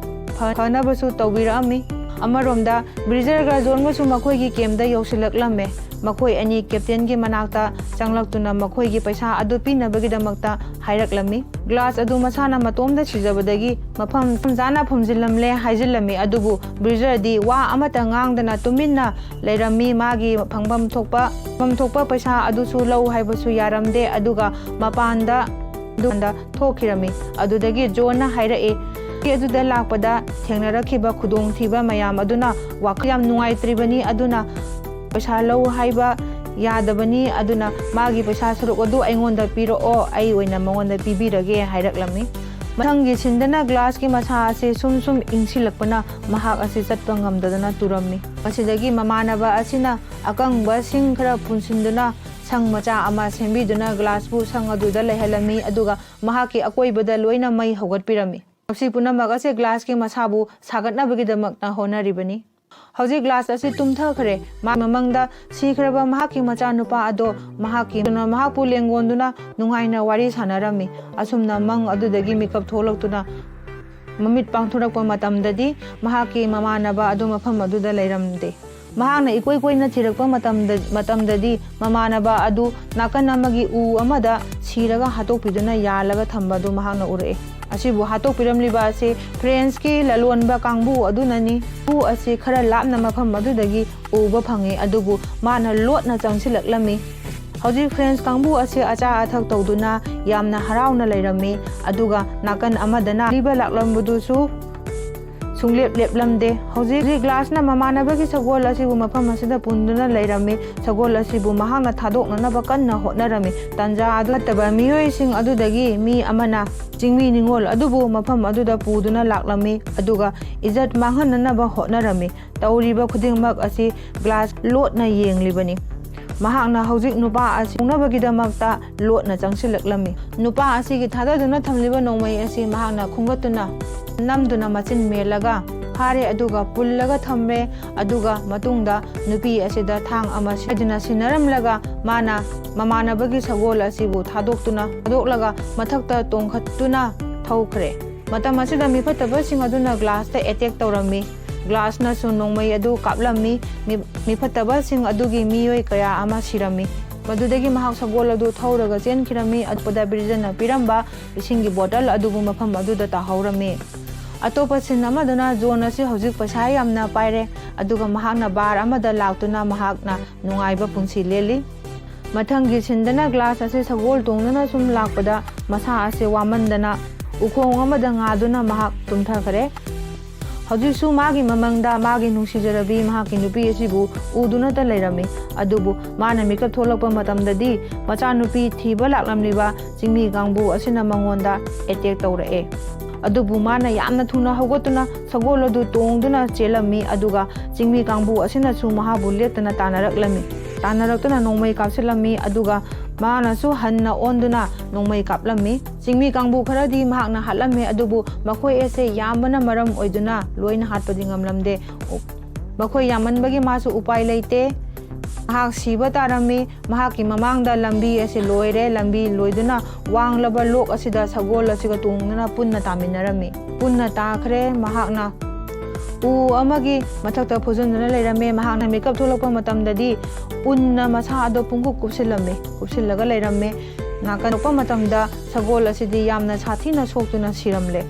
S1: ꯐꯅꯕꯁꯨ ꯇꯧꯕꯤꯔꯛꯑꯝꯃꯤ꯫ ꯑꯃꯔꯣꯝꯗ ꯕ꯭ꯔꯤꯖꯔꯒ ꯖꯣꯟꯒꯁꯨ ꯃꯈꯣꯏꯒꯤ ꯀꯦꯝꯗ ꯌꯧꯁꯤꯜꯂꯛꯂꯝꯃꯦ꯫ ꯃꯈꯣꯏ ꯑꯅꯤ ꯀꯦꯞꯇꯦꯟꯒꯤ ꯃꯅꯥꯛꯇ ꯆꯪꯂꯛꯇꯨꯅ ꯃꯈꯣꯏꯒꯤ ꯄꯩꯁꯥ ꯑꯗꯨ ꯄꯤꯅꯕꯒꯤꯗꯃꯛꯇ ꯍꯥꯏꯔꯛꯂꯝꯃꯤ꯫ ꯒ꯭ꯂꯥꯁ ꯑꯗꯨ ꯃꯁꯥꯅ ꯃꯇꯣꯝꯗ ꯁꯤꯖꯕꯗꯒꯤ ꯃꯐꯝ ꯆꯥꯅ ꯐꯨꯝꯖꯤꯜꯂꯝꯂꯦ ꯍꯥꯏꯖꯤꯜꯂꯝꯃꯤ, ꯑꯗꯨꯕꯨ ꯕ꯭ꯔꯤꯖꯔꯗꯤ ꯋꯥ ꯑꯃꯠꯇ ꯉꯥꯡꯗꯅ ꯇꯨꯃꯤꯟꯅ ꯂꯩꯔꯝꯃꯤ꯫ ꯃꯥꯒꯤ ꯐꯪꯐꯝ ꯊꯣꯛꯄ ꯄꯩꯁꯥ ꯑꯗꯨꯁꯨ ꯂꯧ ꯍꯥꯏꯕꯁꯨ ꯌꯥꯔꯝꯗꯦ, ꯑꯗꯨꯒ ꯃꯄꯥꯟꯗ ꯊꯣꯛꯈꯤꯔꯝꯃꯤ꯫ ꯑꯗꯨꯗꯒꯤ ꯖꯣꯟꯅ ꯍꯥꯏꯔꯛꯏ, "ꯑꯗꯨꯗ ꯂꯥꯛꯄꯗ ꯊꯦꯡꯅꯔꯛꯈꯤꯕ ꯈꯨꯗꯣꯡꯊꯤꯕ ꯃꯌꯥꯝ ꯑꯗꯨꯅ ꯋꯥꯈꯜ ꯌꯥꯝ ꯅꯨꯡꯉꯥꯏꯇ꯭ꯔꯤꯕꯅꯤ, ꯑꯗꯨꯅ ꯄꯩꯁꯥ ꯂꯧ ꯍꯥꯏꯕ ꯌꯥꯗꯕꯅꯤ, ꯑꯗꯨꯅ ꯃꯥꯒꯤ ꯄꯩꯁꯥ ꯁꯔꯨꯛ ꯑꯗꯨ ꯑꯩꯉꯣꯟꯗ ꯄꯤꯔꯛꯑꯣ, ꯑꯩ ꯑꯣꯏꯅ ꯃꯉꯣꯟꯗ ꯄꯤꯕꯤꯔꯒꯦ" ꯍꯥꯏꯔꯛꯂꯝꯃꯤ꯫ ꯃꯊꯪꯒꯤ ꯁꯤꯟꯗꯅ ꯒ꯭ꯂꯥꯁꯀꯤ ꯃꯁꯥ ꯑꯁꯤ ꯁꯨꯝ ꯏꯪꯁꯤꯜꯂꯛꯄꯅ ꯃꯍꯥꯛ ꯑꯁꯤ ꯆꯠꯄ ꯉꯝꯗꯗꯅ ꯇꯨꯔꯝꯃꯤ꯫ ꯃꯁꯤꯗꯒꯤ ꯃꯃꯥꯟꯅꯕ ꯑꯁꯤꯅ ꯑꯀꯪꯕ ꯁꯤꯡ ꯈꯔ ꯄꯨꯟꯁꯤꯟꯗꯨꯅ ꯁꯪ ꯃꯆꯥ ꯑꯃ ꯁꯦꯝꯕꯤꯗꯨꯅ ꯒ꯭ꯂꯥꯁꯄꯨ ꯁꯪ ꯑꯗꯨꯗ ꯂꯩꯍꯜꯂꯝꯃꯤ, ꯑꯗꯨꯒ ꯃꯍꯥꯛꯀꯤ ꯑꯀꯣꯏꯕꯗ ꯂꯣꯏꯅ ꯃꯩ ꯍꯧꯒꯠꯄꯤꯔꯝꯃꯤ꯫ ꯃꯁꯤ ꯄꯨꯝꯅꯃꯛ ꯑꯁꯤ ꯒ꯭ꯂꯥꯁꯀꯤ ꯃꯁꯥꯕꯨ ꯁꯥꯒꯠꯅꯕꯒꯤꯗꯃꯛꯇ ꯍꯣꯠꯅꯔꯤꯕꯅꯤ꯫ ꯍꯧꯖꯤꯛ ꯒ꯭ꯂꯥꯁ ꯑꯁꯤ ꯇꯨꯝꯊꯈ꯭ꯔꯦ꯫ ꯃꯃꯪꯗ ꯁꯤꯈ꯭ꯔꯕ ꯃꯍꯥꯛꯀꯤ ꯃꯆꯥꯅꯨꯄꯥ ꯑꯗꯣ ꯃꯍꯥꯛꯄꯨ ꯂꯦꯡꯒꯣꯟꯗꯨꯅ ꯅꯨꯡꯉꯥꯏꯅ ꯋꯥꯔꯤ ꯁꯥꯟꯅꯔꯝꯃꯤ꯫ ꯑꯁꯨꯝꯅ ꯃꯪ ꯑꯗꯨꯗꯒꯤ ꯃꯤꯀꯞ ꯊꯣꯛꯂꯛꯇꯨꯅ ꯃꯃꯤꯠ ꯄꯥꯡꯊꯣꯔꯛꯄ ꯃꯇꯝꯗꯗꯤ ꯃꯍꯥꯛꯀꯤ ꯃꯃꯥꯟꯅꯕ ꯑꯗꯨ ꯃꯐꯝ ꯑꯗꯨꯗ ꯂꯩꯔꯝꯗꯦ꯫ ꯃꯍꯥꯛꯅ ꯏꯀꯣꯏ ꯀꯣꯏꯅ ꯊꯤꯔꯛꯄ ꯃꯇꯝꯗꯗꯤ ꯃꯃꯥꯟꯅꯕ ꯑꯗꯨ ꯅꯥꯀꯟ ꯑꯃꯒꯤ ꯎ ꯑꯃꯗ ꯁꯤꯔꯒ ꯍꯥꯠꯇꯣꯛꯄꯤꯗꯨꯅ ꯌꯥꯜꯂꯒ ꯊꯝꯕ ꯑꯗꯨ ꯃꯍꯥꯛꯅ ꯎꯔꯛꯏ꯫ ꯑꯁꯤꯕꯨ ꯍꯥꯠꯇꯣꯛꯄꯤꯔꯝꯂꯤꯕ ꯑꯁꯤ ꯐ꯭ꯔꯦꯟꯁꯀꯤ ꯂꯂꯣꯟꯕ ꯀꯥꯡꯕꯨ ꯑꯗꯨꯅꯅꯤ꯫ ꯎ ꯑꯁꯤ ꯈꯔ ꯂꯥꯞꯅ ꯃꯐꯝ ꯑꯗꯨꯗꯒꯤ ꯎꯕ ꯐꯪꯏ, ꯑꯗꯨꯕꯨ ꯃꯥꯅ ꯂꯣꯠꯅ ꯆꯪꯁꯤꯜꯂꯛꯂꯝꯃꯤ꯫ ꯍꯧꯖꯤꯛ ꯐ꯭ꯔꯦꯟꯁ ꯀꯥꯡꯕꯨ ꯑꯁꯤ ꯑꯆꯥ ꯑꯊꯛ ꯇꯧꯗꯨꯅ ꯌꯥꯝꯅ ꯍꯔꯥꯎꯅ ꯂꯩꯔꯝꯃꯤ, ꯑꯗꯨꯒ ꯅꯥꯀꯟ ꯑꯃꯗꯅ ꯂꯤꯕ ꯂꯥꯛꯂꯝꯕꯗꯨꯁꯨ ꯁꯨꯡꯂꯦꯞ ꯂꯦꯞꯂꯝꯗꯦ꯫ ꯍꯧꯖꯤꯛ ꯒ꯭ꯂꯥꯁꯅ ꯃꯃꯥꯟꯅꯕꯒꯤ ꯁꯒꯣꯜ ꯑꯁꯤꯕꯨ ꯃꯐꯝ ꯑꯁꯤꯗ ꯄꯨꯟꯗꯨꯅ ꯂꯩꯔꯝꯃꯤ꯫ ꯁꯒꯣꯜ ꯑꯁꯤꯕꯨ ꯃꯍꯥꯛꯅ ꯊꯥꯗꯣꯛꯅꯅꯕ ꯀꯟꯅ ꯍꯣꯠꯅꯔꯝꯃꯤ꯫ ꯇꯥꯟꯖꯥ ꯑꯗꯨ ꯐꯠꯇꯕ ꯃꯤꯑꯣꯏꯁꯤꯡ ꯑꯗꯨꯗꯒꯤ ꯃꯤ ꯑꯃꯅ ꯆꯤꯡꯃꯤ ꯅꯤꯡꯉꯣꯜ ꯑꯗꯨꯕꯨ ꯃꯐꯝ ꯑꯗꯨꯗ ꯄꯨꯗꯨꯅ ꯂꯥꯛꯂꯝꯃꯤ, ꯑꯗꯨꯒ ꯏꯖꯠ ꯃꯥꯡꯍꯟꯅꯅꯕ ꯍꯣꯠꯅꯔꯝꯃꯤ꯫ ꯇꯧꯔꯤꯕ ꯈꯨꯗꯤꯡꯃꯛ ꯑꯁꯤ ꯒ꯭ꯂꯥꯁ ꯂꯣꯠꯅ ꯌꯦꯡꯂꯤꯕꯅꯤ꯫ ꯃꯍꯥꯛꯅ ꯍꯧꯖꯤꯛ ꯅꯨꯄꯥ ꯑꯁꯤ ꯎꯅꯕꯒꯤꯗꯃꯛꯇ ꯂꯣꯠꯅ ꯆꯪꯁꯤꯜꯂꯛꯂꯝꯃꯤ꯫ ꯅꯨꯄꯥ ꯑꯁꯤꯒꯤ ꯊꯥꯗꯗꯨꯅ ꯊꯝꯂꯤꯕ ꯅꯣꯡꯃꯩ ꯑꯁꯤ ꯃꯍꯥꯛꯅ ꯈꯨꯡꯒꯠꯇꯨꯅ ꯅꯝꯗꯨꯅ ꯃꯆꯤꯟ ꯃꯦꯜꯂꯒ ꯐꯥꯔꯦ, ꯑꯗꯨꯒ ꯄꯨꯜꯂꯒ ꯊꯝꯃꯦ꯫ ꯑꯗꯨꯒ ꯃꯇꯨꯡꯗ ꯅꯨꯄꯤ ꯑꯁꯤꯗ ꯊꯥꯡ ꯑꯃ ꯁꯤꯗꯨꯅ ꯁꯤꯟꯅꯔꯝꯂꯒ ꯃꯥꯅ ꯃꯃꯥꯟꯅꯕꯒꯤ ꯁꯒꯣꯜ ꯑꯁꯤꯕꯨ ꯊꯥꯗꯣꯛꯂꯒ ꯃꯊꯛꯇ ꯇꯣꯡꯈꯠꯇꯨꯅ ꯊꯧꯈ꯭ꯔꯦ꯫ ꯃꯇꯝ ꯑꯁꯤꯗ ꯃꯤꯐꯠꯇꯕꯁꯤꯡ ꯑꯗꯨꯅ ꯒ꯭ꯂꯥꯁꯇ ꯑꯦꯇꯦꯛ ꯇꯧꯔꯝꯃꯤ꯫ ꯒ꯭ꯂꯥꯁꯅꯁꯨ ꯅꯣꯡꯃꯩ ꯑꯗꯨ ꯀꯥꯞꯂꯝꯃꯤ꯫ ꯃꯤꯐꯠꯇꯕꯁꯤꯡ ꯑꯗꯨꯒꯤ ꯃꯤꯑꯣꯏ ꯀꯌꯥ ꯑꯃ ꯁꯤꯔꯝꯃꯤ꯫ ꯃꯗꯨꯗꯒꯤ ꯃꯍꯥꯛ ꯁꯒꯣꯜ ꯑꯗꯨ ꯊꯧꯔꯒ ꯆꯦꯟꯈꯤꯔꯝꯃꯤ꯫ ꯑꯇꯣꯞꯄꯗ ꯕ꯭ꯔꯤꯖꯔꯅ ꯄꯤꯔꯝꯕ ꯏꯁꯤꯡꯒꯤ ꯕꯣꯇꯜ ꯑꯗꯨꯕꯨ ꯃꯐꯝ ꯑꯗꯨꯗ ꯇꯥꯍꯧꯔꯝꯃꯤ꯫ ꯑꯇꯣꯞꯄ ꯁꯤꯟ ꯑꯃꯗꯅ ꯖꯣꯟ ꯑꯁꯤ ꯍꯧꯖꯤꯛ ꯄꯩꯁꯥ ꯌꯥꯝꯅ ꯄꯥꯏꯔꯦ, ꯑꯗꯨꯒ ꯃꯍꯥꯛꯅ ꯕꯥꯔ ꯑꯃꯗ ꯂꯥꯛꯇꯨꯅ ꯃꯍꯥꯛꯅ ꯅꯨꯡꯉꯥꯏꯕ ꯄꯨꯟꯁꯤ ꯂꯦꯜꯂꯤ꯫ ꯃꯊꯪꯒꯤ ꯁꯤꯟꯗꯅ ꯒ꯭ꯂꯥꯁ ꯑꯁꯤ ꯁꯒꯣꯜ ꯇꯣꯡꯗꯨꯅ ꯁꯨꯝ ꯂꯥꯛꯄꯗ ꯃꯁꯥ ꯑꯁꯤ ꯋꯥꯃꯟꯗꯅ ꯎꯈꯣꯡ ꯑꯃꯗ ꯉꯥꯗꯨꯅ ꯃꯍꯥꯛ ꯇꯨꯝꯊꯈ꯭ꯔꯦ꯫ ꯍꯧꯖꯤꯛꯁꯨ ꯃꯥꯒꯤ ꯃꯃꯪꯗ ꯃꯥꯒꯤ ꯅꯨꯡꯁꯤꯖꯔꯕꯤ ꯃꯍꯥꯛꯀꯤ ꯅꯨꯄꯤ ꯑꯁꯤꯕꯨ ꯎꯗꯨꯅꯇ ꯂꯩꯔꯝꯃꯤ꯫ ꯑꯗꯨꯕꯨ ꯃꯥꯅ ꯃꯤꯀꯞ ꯊꯣꯛꯂꯛꯄ ꯃꯇꯝꯗꯗꯤ ꯃꯆꯥꯅꯨꯄꯤ ꯊꯤꯕ ꯂꯥꯛꯂꯝꯂꯤꯕ ꯆꯤꯡꯃꯤ ꯀꯥꯡꯕꯨ ꯑꯁꯤꯅ ꯃꯉꯣꯟꯗ ꯑꯦꯇꯦꯛ ꯇꯧꯔꯛꯑꯦ꯫ ꯑꯗꯨꯕꯨ ꯃꯥꯅ ꯌꯥꯝꯅ ꯊꯨꯅ ꯍꯧꯒꯠꯇꯨꯅ ꯁꯒꯣꯜ ꯑꯗꯨ ꯇꯣꯡꯗꯨꯅ ꯆꯦꯜꯂꯝꯃꯤ, ꯑꯗꯨꯒ ꯆꯤꯡꯃꯤ ꯀꯥꯡꯕꯨ ꯑꯁꯤꯅꯁꯨ ꯃꯍꯥꯛꯄꯨ ꯂꯦꯞꯇꯅ ꯇꯥꯟꯅꯔꯛꯇꯨꯅ ꯅꯣꯡꯃꯩ ꯀꯥꯞꯁꯤꯜꯂꯝꯃꯤ, ꯑꯗꯨꯒ ꯃꯥꯅꯁꯨ ꯍꯟꯅ ꯑꯣꯟꯗꯨꯅ ꯅꯣꯡꯃꯩ ꯀꯥꯞꯂꯝꯃꯤ꯫ ꯆꯤꯡꯃꯤ ꯀꯥꯡꯕꯨ ꯈꯔꯗꯤ ꯃꯍꯥꯛꯅ ꯍꯥꯠꯂꯝꯃꯤ, ꯑꯗꯨꯕꯨ ꯃꯈꯣꯏ ꯑꯁꯤ ꯌꯥꯝꯕꯅ ꯃꯔꯝ ꯑꯣꯏꯗꯨꯅ ꯂꯣꯏꯅ ꯍꯥꯠꯄꯗꯤ ꯉꯝꯂꯝꯗꯦ꯫ ꯃꯈꯣꯏ ꯌꯥꯝꯃꯟꯕꯒꯤ ꯃꯥꯁꯨ ꯎꯄꯥꯏ ꯂꯩꯇꯦ, ꯃꯍꯥꯛ ꯁꯤꯕ ꯇꯥꯔꯝꯃꯤ꯫ ꯃꯍꯥꯛꯀꯤ ꯃꯃꯥꯡꯗ ꯂꯝꯕꯤ ꯑꯁꯤ ꯂꯣꯏꯔꯦ꯫ ꯂꯝꯕꯤ ꯂꯣꯏꯗꯨꯅ ꯋꯥꯡꯂꯕ ꯂꯣꯛ ꯑꯁꯤꯗ ꯁꯒꯣꯜ ꯑꯁꯤꯒ ꯇꯣꯡꯗꯨꯅ ꯄꯨꯟꯅ ꯇꯥꯃꯤꯟꯅꯔꯝꯃꯤ꯫ ꯄꯨꯟꯅ ꯇꯥꯈ꯭ꯔꯦ꯫ ꯃꯍꯥꯛꯅ ꯎ ꯑꯃꯒꯤ ꯃꯊꯛꯇ ꯐꯨꯖꯟꯗꯨꯅ ꯂꯩꯔꯝꯃꯦ꯫ ꯃꯍꯥꯛꯅ ꯃꯤꯀꯞ ꯊꯣꯛꯂꯛꯄ ꯃꯇꯝꯗꯗꯤ ꯎꯟꯅ ꯃꯁꯥ ꯑꯗꯨ ꯄꯨꯡꯀꯨꯞ ꯀꯨꯞꯁꯤꯜꯂꯒ ꯂꯩꯔꯝꯃꯦ꯫ ꯅꯥꯀꯟ ꯃꯇꯝꯗ ꯁꯒꯣꯜ ꯑꯁꯤꯗꯤ ꯌꯥꯝꯅ ꯁꯥꯊꯤꯅ ꯁꯣꯛꯇꯨꯅ ꯁꯤꯔꯝꯂꯦ꯫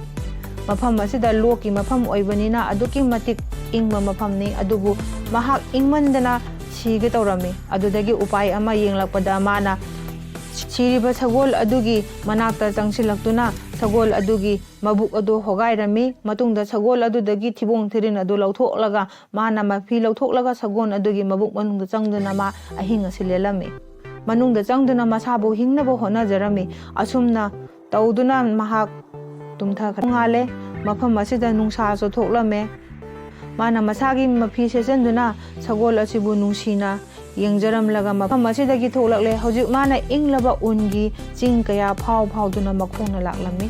S1: ꯃꯐꯝ ꯑꯁꯤꯗ ꯂꯣꯛꯀꯤ ꯃꯐꯝ ꯑꯣꯏꯕꯅꯤꯅ ꯑꯗꯨꯛꯀꯤ ꯃꯇꯤꯛ ꯏꯪꯕ ꯃꯐꯝꯅꯤ, ꯑꯗꯨꯕꯨ ꯃꯍꯥꯛ ꯏꯪꯃꯟꯗꯅ ꯁꯤꯒꯦ ꯇꯧꯔꯝꯃꯤ꯫ ꯑꯗꯨꯗꯒꯤ ꯎꯄꯥꯏ ꯑꯃ ꯌꯦꯡꯂꯛꯄꯗ ꯃꯥꯅ ꯁꯤꯔꯤꯕ ꯁꯒꯣꯜ ꯑꯗꯨꯒꯤ ꯃꯅꯥꯛꯇ ꯆꯪꯁꯤꯜꯂꯛꯇꯨꯅ ꯁꯒꯣꯜ ꯑꯗꯨꯒꯤ ꯃꯕꯨꯛ ꯑꯗꯨ ꯍꯣꯒꯥꯏꯔꯝꯃꯤ꯫ ꯃꯇꯨꯡꯗ ꯁꯒꯣꯜ ꯑꯗꯨꯗꯒꯤ ꯊꯤꯕꯣꯡ ꯊꯤꯔꯤꯟ ꯑꯗꯨ ꯂꯧꯊꯣꯛꯂꯒ ꯃꯥꯅ ꯃꯐꯤ ꯂꯧꯊꯣꯛꯂꯒ ꯁꯒꯣꯜ ꯑꯗꯨꯒꯤ ꯃꯕꯨꯛ ꯃꯅꯨꯡꯗ ꯆꯪꯗꯨꯅ ꯃꯥ ꯑꯍꯤꯡ ꯑꯁꯤ ꯂꯦꯜꯂꯝꯃꯤ꯫ ꯃꯅꯨꯡꯗ ꯆꯪꯗꯨꯅ ꯃꯁꯥꯕꯨ ꯍꯤꯡꯅꯕ ꯍꯣꯠꯅꯖꯔꯝꯃꯤ꯫ ꯑꯁꯨꯝꯅ ꯇꯧꯗꯨꯅ ꯃꯍꯥꯛ ꯇꯨꯝꯊꯈ꯭ꯔꯦ꯫ ꯅꯣꯡꯉꯥꯜꯂꯦ꯫ ꯃꯐꯝ ꯑꯁꯤꯗ ꯅꯨꯡꯁꯥꯁꯨ ꯊꯣꯛꯂꯝꯃꯦ꯫ ꯃꯥꯅ ꯃꯁꯥꯒꯤ ꯃꯐꯤ ꯁꯦꯠꯆꯟꯗꯨꯅ ꯁꯒꯣꯜ ꯑꯁꯤꯕꯨ ꯅꯨꯡꯁꯤꯅ ꯌꯦꯡꯖꯔꯝꯂꯒ ꯃꯐꯝ ꯑꯁꯤꯗꯒꯤ ꯊꯣꯛꯂꯛꯂꯦ꯫ ꯍꯧꯖꯤꯛ ꯃꯥꯅ ꯏꯪꯂꯕ ꯎꯟꯒꯤ ꯆꯤꯡ ꯀꯌꯥ ꯐꯥꯎꯗꯨꯅ ꯃꯈꯣꯡꯅ ꯂꯥꯛꯂꯝꯃꯤ꯫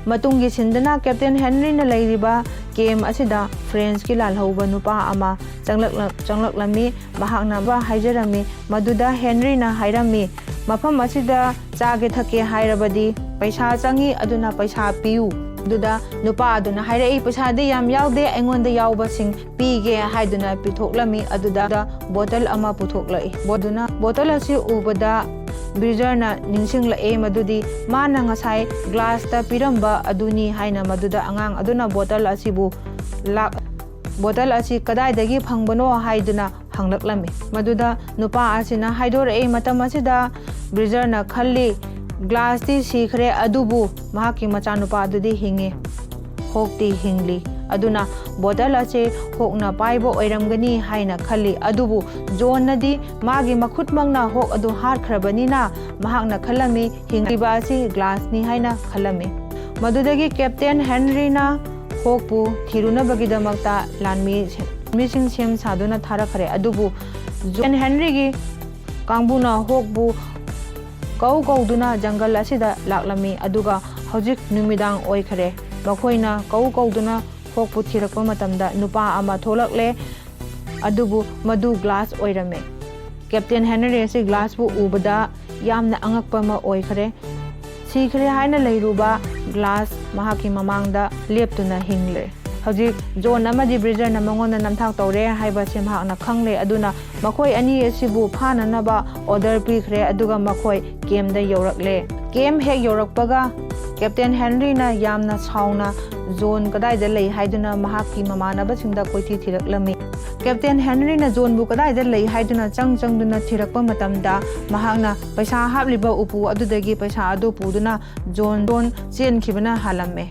S1: ꯃꯇꯨꯡꯒꯤ ꯁꯤꯟꯗꯅ ꯀꯦꯞꯇꯦꯟ ꯍꯦꯟꯔꯤꯅ ꯂꯩꯔꯤꯕ ꯀꯦꯝ ꯑꯁꯤꯗ ꯐ꯭ꯔꯦꯟꯁꯀꯤ ꯂꯥꯜꯍꯧꯕ ꯅꯨꯄꯥ ꯑꯃ ꯆꯪꯂꯛꯂꯝꯃꯤ꯫ ꯃꯍꯥꯛꯅ ꯍꯥꯏꯖꯔꯝꯃꯤ ꯃꯗꯨꯗ ꯍꯦꯟꯔꯤꯅ ꯍꯥꯏꯔꯝꯃꯤ, ꯃꯐꯝ ꯑꯁꯤꯗ ꯆꯥꯒꯦ ꯊꯛꯀꯦ ꯍꯥꯏꯔꯕꯗꯤ ꯄꯩꯁꯥ ꯆꯪꯏ, ꯑꯗꯨꯅ ꯄꯩꯁꯥ ꯄꯤꯌꯨ꯫ ꯑꯗꯨꯗ ꯅꯨꯄꯥ ꯑꯗꯨꯅ ꯍꯥꯏꯔꯛꯏ, ꯄꯩꯁꯥꯗꯤ ꯌꯥꯝ ꯌꯥꯎꯗꯦ, ꯑꯩꯉꯣꯟꯗ ꯌꯥꯎꯕꯁꯤꯡ ꯄꯤꯒꯦ ꯍꯥꯏꯗꯨꯅ ꯄꯤꯊꯣꯛꯂꯝꯃꯤ꯫ ꯑꯗꯨꯗ ꯕꯣꯇꯜ ꯑꯃ ꯄꯨꯊꯣꯛꯂꯛꯏ꯫ ꯕꯣꯇꯜ ꯑꯁꯤ ꯎꯕꯗ ꯕ꯭ꯔꯤꯖꯔꯅ ꯅꯤꯡꯁꯤꯡꯂꯛꯑꯦ ꯃꯗꯨꯗꯤ ꯃꯥꯅ ꯉꯁꯥꯏ ꯒ꯭ꯂꯥꯁꯇ ꯄꯤꯔꯝꯕ ꯑꯗꯨꯅꯤ ꯍꯥꯏꯅ꯫ ꯃꯗꯨꯗ ꯑꯉꯥꯡ ꯑꯗꯨꯅ ꯕꯣꯇꯜ ꯑꯁꯤ ꯀꯗꯥꯏꯗꯒꯤ ꯐꯪꯕꯅꯣ ꯍꯥꯏꯗꯨꯅ ꯍꯪꯂꯛꯂꯝꯃꯤ꯫ ꯃꯗꯨꯗ ꯅꯨꯄꯥ ꯑꯁꯤꯅ ꯍꯥꯏꯗꯣꯔꯛꯏ, ꯃꯇꯝ ꯑꯁꯤꯗ ꯕ꯭ꯔꯤꯖꯔꯅ ꯈꯜꯂꯤ ꯒ꯭ꯂꯥꯁꯇꯤ ꯁꯤꯈ꯭ꯔꯦ, ꯑꯗꯨꯕꯨ ꯃꯍꯥꯛꯀꯤ ꯃꯆꯥꯅꯨꯄꯥ ꯑꯗꯨꯗꯤ ꯍꯤꯡꯉꯤ, ꯍꯣꯛꯇꯤ ꯍꯤꯡꯂꯤ, ꯑꯗꯨꯅ ꯕꯣꯇꯜ ꯑꯁꯤ ꯍꯣꯛꯅ ꯄꯥꯏꯕ ꯑꯣꯏꯔꯝꯒꯅꯤ ꯍꯥꯏꯅ ꯈꯜꯂꯤ꯫ ꯑꯗꯨꯕꯨ ꯖꯣꯟꯅꯗꯤ ꯃꯥꯒꯤ ꯃꯈꯨꯠꯃꯛꯅ ꯍꯣꯛ ꯑꯗꯨ ꯍꯥꯠꯈ꯭ꯔꯕꯅꯤꯅ ꯃꯍꯥꯛꯅ ꯈꯜꯂꯝꯃꯤ ꯍꯤꯡꯂꯤꯕ ꯑꯁꯤ ꯒ꯭ꯂꯥꯁꯅꯤ ꯍꯥꯏꯅ ꯈꯜꯂꯝꯃꯤ꯫ ꯃꯗꯨꯗꯒꯤ ꯀꯦꯞꯇꯦꯟ ꯍꯦꯟꯔꯤꯅ ꯍꯣꯛꯄꯨ ꯊꯤꯔꯨꯅꯕꯒꯤꯗꯃꯛꯇ ꯂꯥꯟꯃꯤꯁꯤꯡ ꯁꯦꯝ ꯁꯥꯗꯨꯅ ꯊꯥꯔꯛꯈ꯭ꯔꯦ꯫ ꯑꯗꯨꯕꯨ ꯀꯦꯞꯇꯦꯟ ꯍꯦꯟꯔꯤꯒꯤ ꯀꯥꯡꯕꯨꯅ ꯍꯣꯛꯄꯨ ꯀꯧꯗꯨꯅ ꯖꯪꯒꯜ ꯑꯁꯤꯗ ꯂꯥꯛꯂꯝꯃꯤ, ꯑꯗꯨꯒ ꯍꯧꯖꯤꯛ ꯅꯨꯃꯤꯗꯥꯡ ꯑꯣꯏꯈ꯭ꯔꯦ꯫ ꯃꯈꯣꯏꯅ ꯀꯧꯗꯨꯅ ꯍꯣꯛꯄꯨ ꯊꯤꯔꯛꯄ ꯃꯇꯝꯗ ꯅꯨꯄꯥ ꯑꯃ ꯊꯣꯛꯂꯛꯂꯦ, ꯑꯗꯨꯕꯨ ꯃꯗꯨ ꯒ꯭ꯂꯥꯁ ꯑꯣꯏꯔꯝꯃꯦ꯫ ꯀꯦꯞꯇꯦꯟ ꯍꯦꯟꯔꯤ ꯑꯁꯤ ꯒ꯭ꯂꯥꯁꯄꯨ ꯎꯕꯗ ꯌꯥꯝꯅ ꯑꯉꯛꯄ ꯑꯃ ꯑꯣꯏꯈ꯭ꯔꯦ꯫ ꯁꯤꯈ꯭ꯔꯦ ꯍꯥꯏꯅ ꯂꯩꯔꯨꯕ ꯒ꯭ꯂꯥꯁ ꯃꯍꯥꯛꯀꯤ ꯃꯃꯥꯡꯗ ꯂꯦꯞꯇꯨꯅ ꯍꯤꯡꯂꯦ꯫ ꯍꯧꯖꯤꯛ ꯖꯣꯟ ꯑꯃꯗꯤ ꯕ꯭ꯔꯤꯖꯔꯅ ꯃꯉꯣꯟꯗ ꯅꯝꯊꯥꯛ ꯇꯧꯔꯦ ꯍꯥꯏꯕꯁꯤ ꯃꯍꯥꯛꯅ ꯈꯪꯂꯦ, ꯑꯗꯨꯅ ꯃꯈꯣꯏ ꯑꯅꯤ ꯑꯁꯤꯕꯨ ꯐꯥꯅꯅꯕ ꯑꯣꯔꯗꯔ ꯄꯤꯈ꯭ꯔꯦ, ꯑꯗꯨꯒ ꯃꯈꯣꯏ ꯀꯦꯝꯗ ꯌꯧꯔꯛꯂꯦ꯫ ꯀꯦꯝ ꯍꯦꯛ ꯌꯧꯔꯛꯄꯒ ꯀꯦꯞꯇꯦꯟ ꯍꯦꯟꯔꯤꯅ ꯌꯥꯝꯅ ꯁꯥꯎꯅ ꯖꯣꯟ ꯀꯗꯥꯏꯗ ꯂꯩ ꯍꯥꯏꯗꯨꯅ ꯃꯍꯥꯛꯀꯤ ꯃꯃꯥꯟꯅꯕꯁꯤꯡꯗ ꯀꯣꯏꯊꯤ ꯊꯤꯔꯛꯂꯝꯃꯤ꯫ ꯀꯦꯞꯇꯦꯟ ꯍꯦꯟꯔꯤꯅ ꯖꯣꯟꯕꯨ ꯀꯗꯥꯏꯗ ꯂꯩ ꯍꯥꯏꯗꯨꯅ ꯆꯪꯗꯨꯅ ꯊꯤꯔꯛꯄ ꯃꯇꯝꯗ ꯃꯍꯥꯛꯅ ꯄꯩꯁꯥ ꯍꯥꯞꯂꯤꯕ ꯎꯄꯨ ꯑꯗꯨꯗꯒꯤ ꯄꯩꯁꯥ ꯑꯗꯨ ꯄꯨꯗꯨꯅ ꯖꯣꯟ ꯆꯦꯟꯈꯤꯕꯅ ꯍꯥꯜꯂꯝꯃꯦ꯫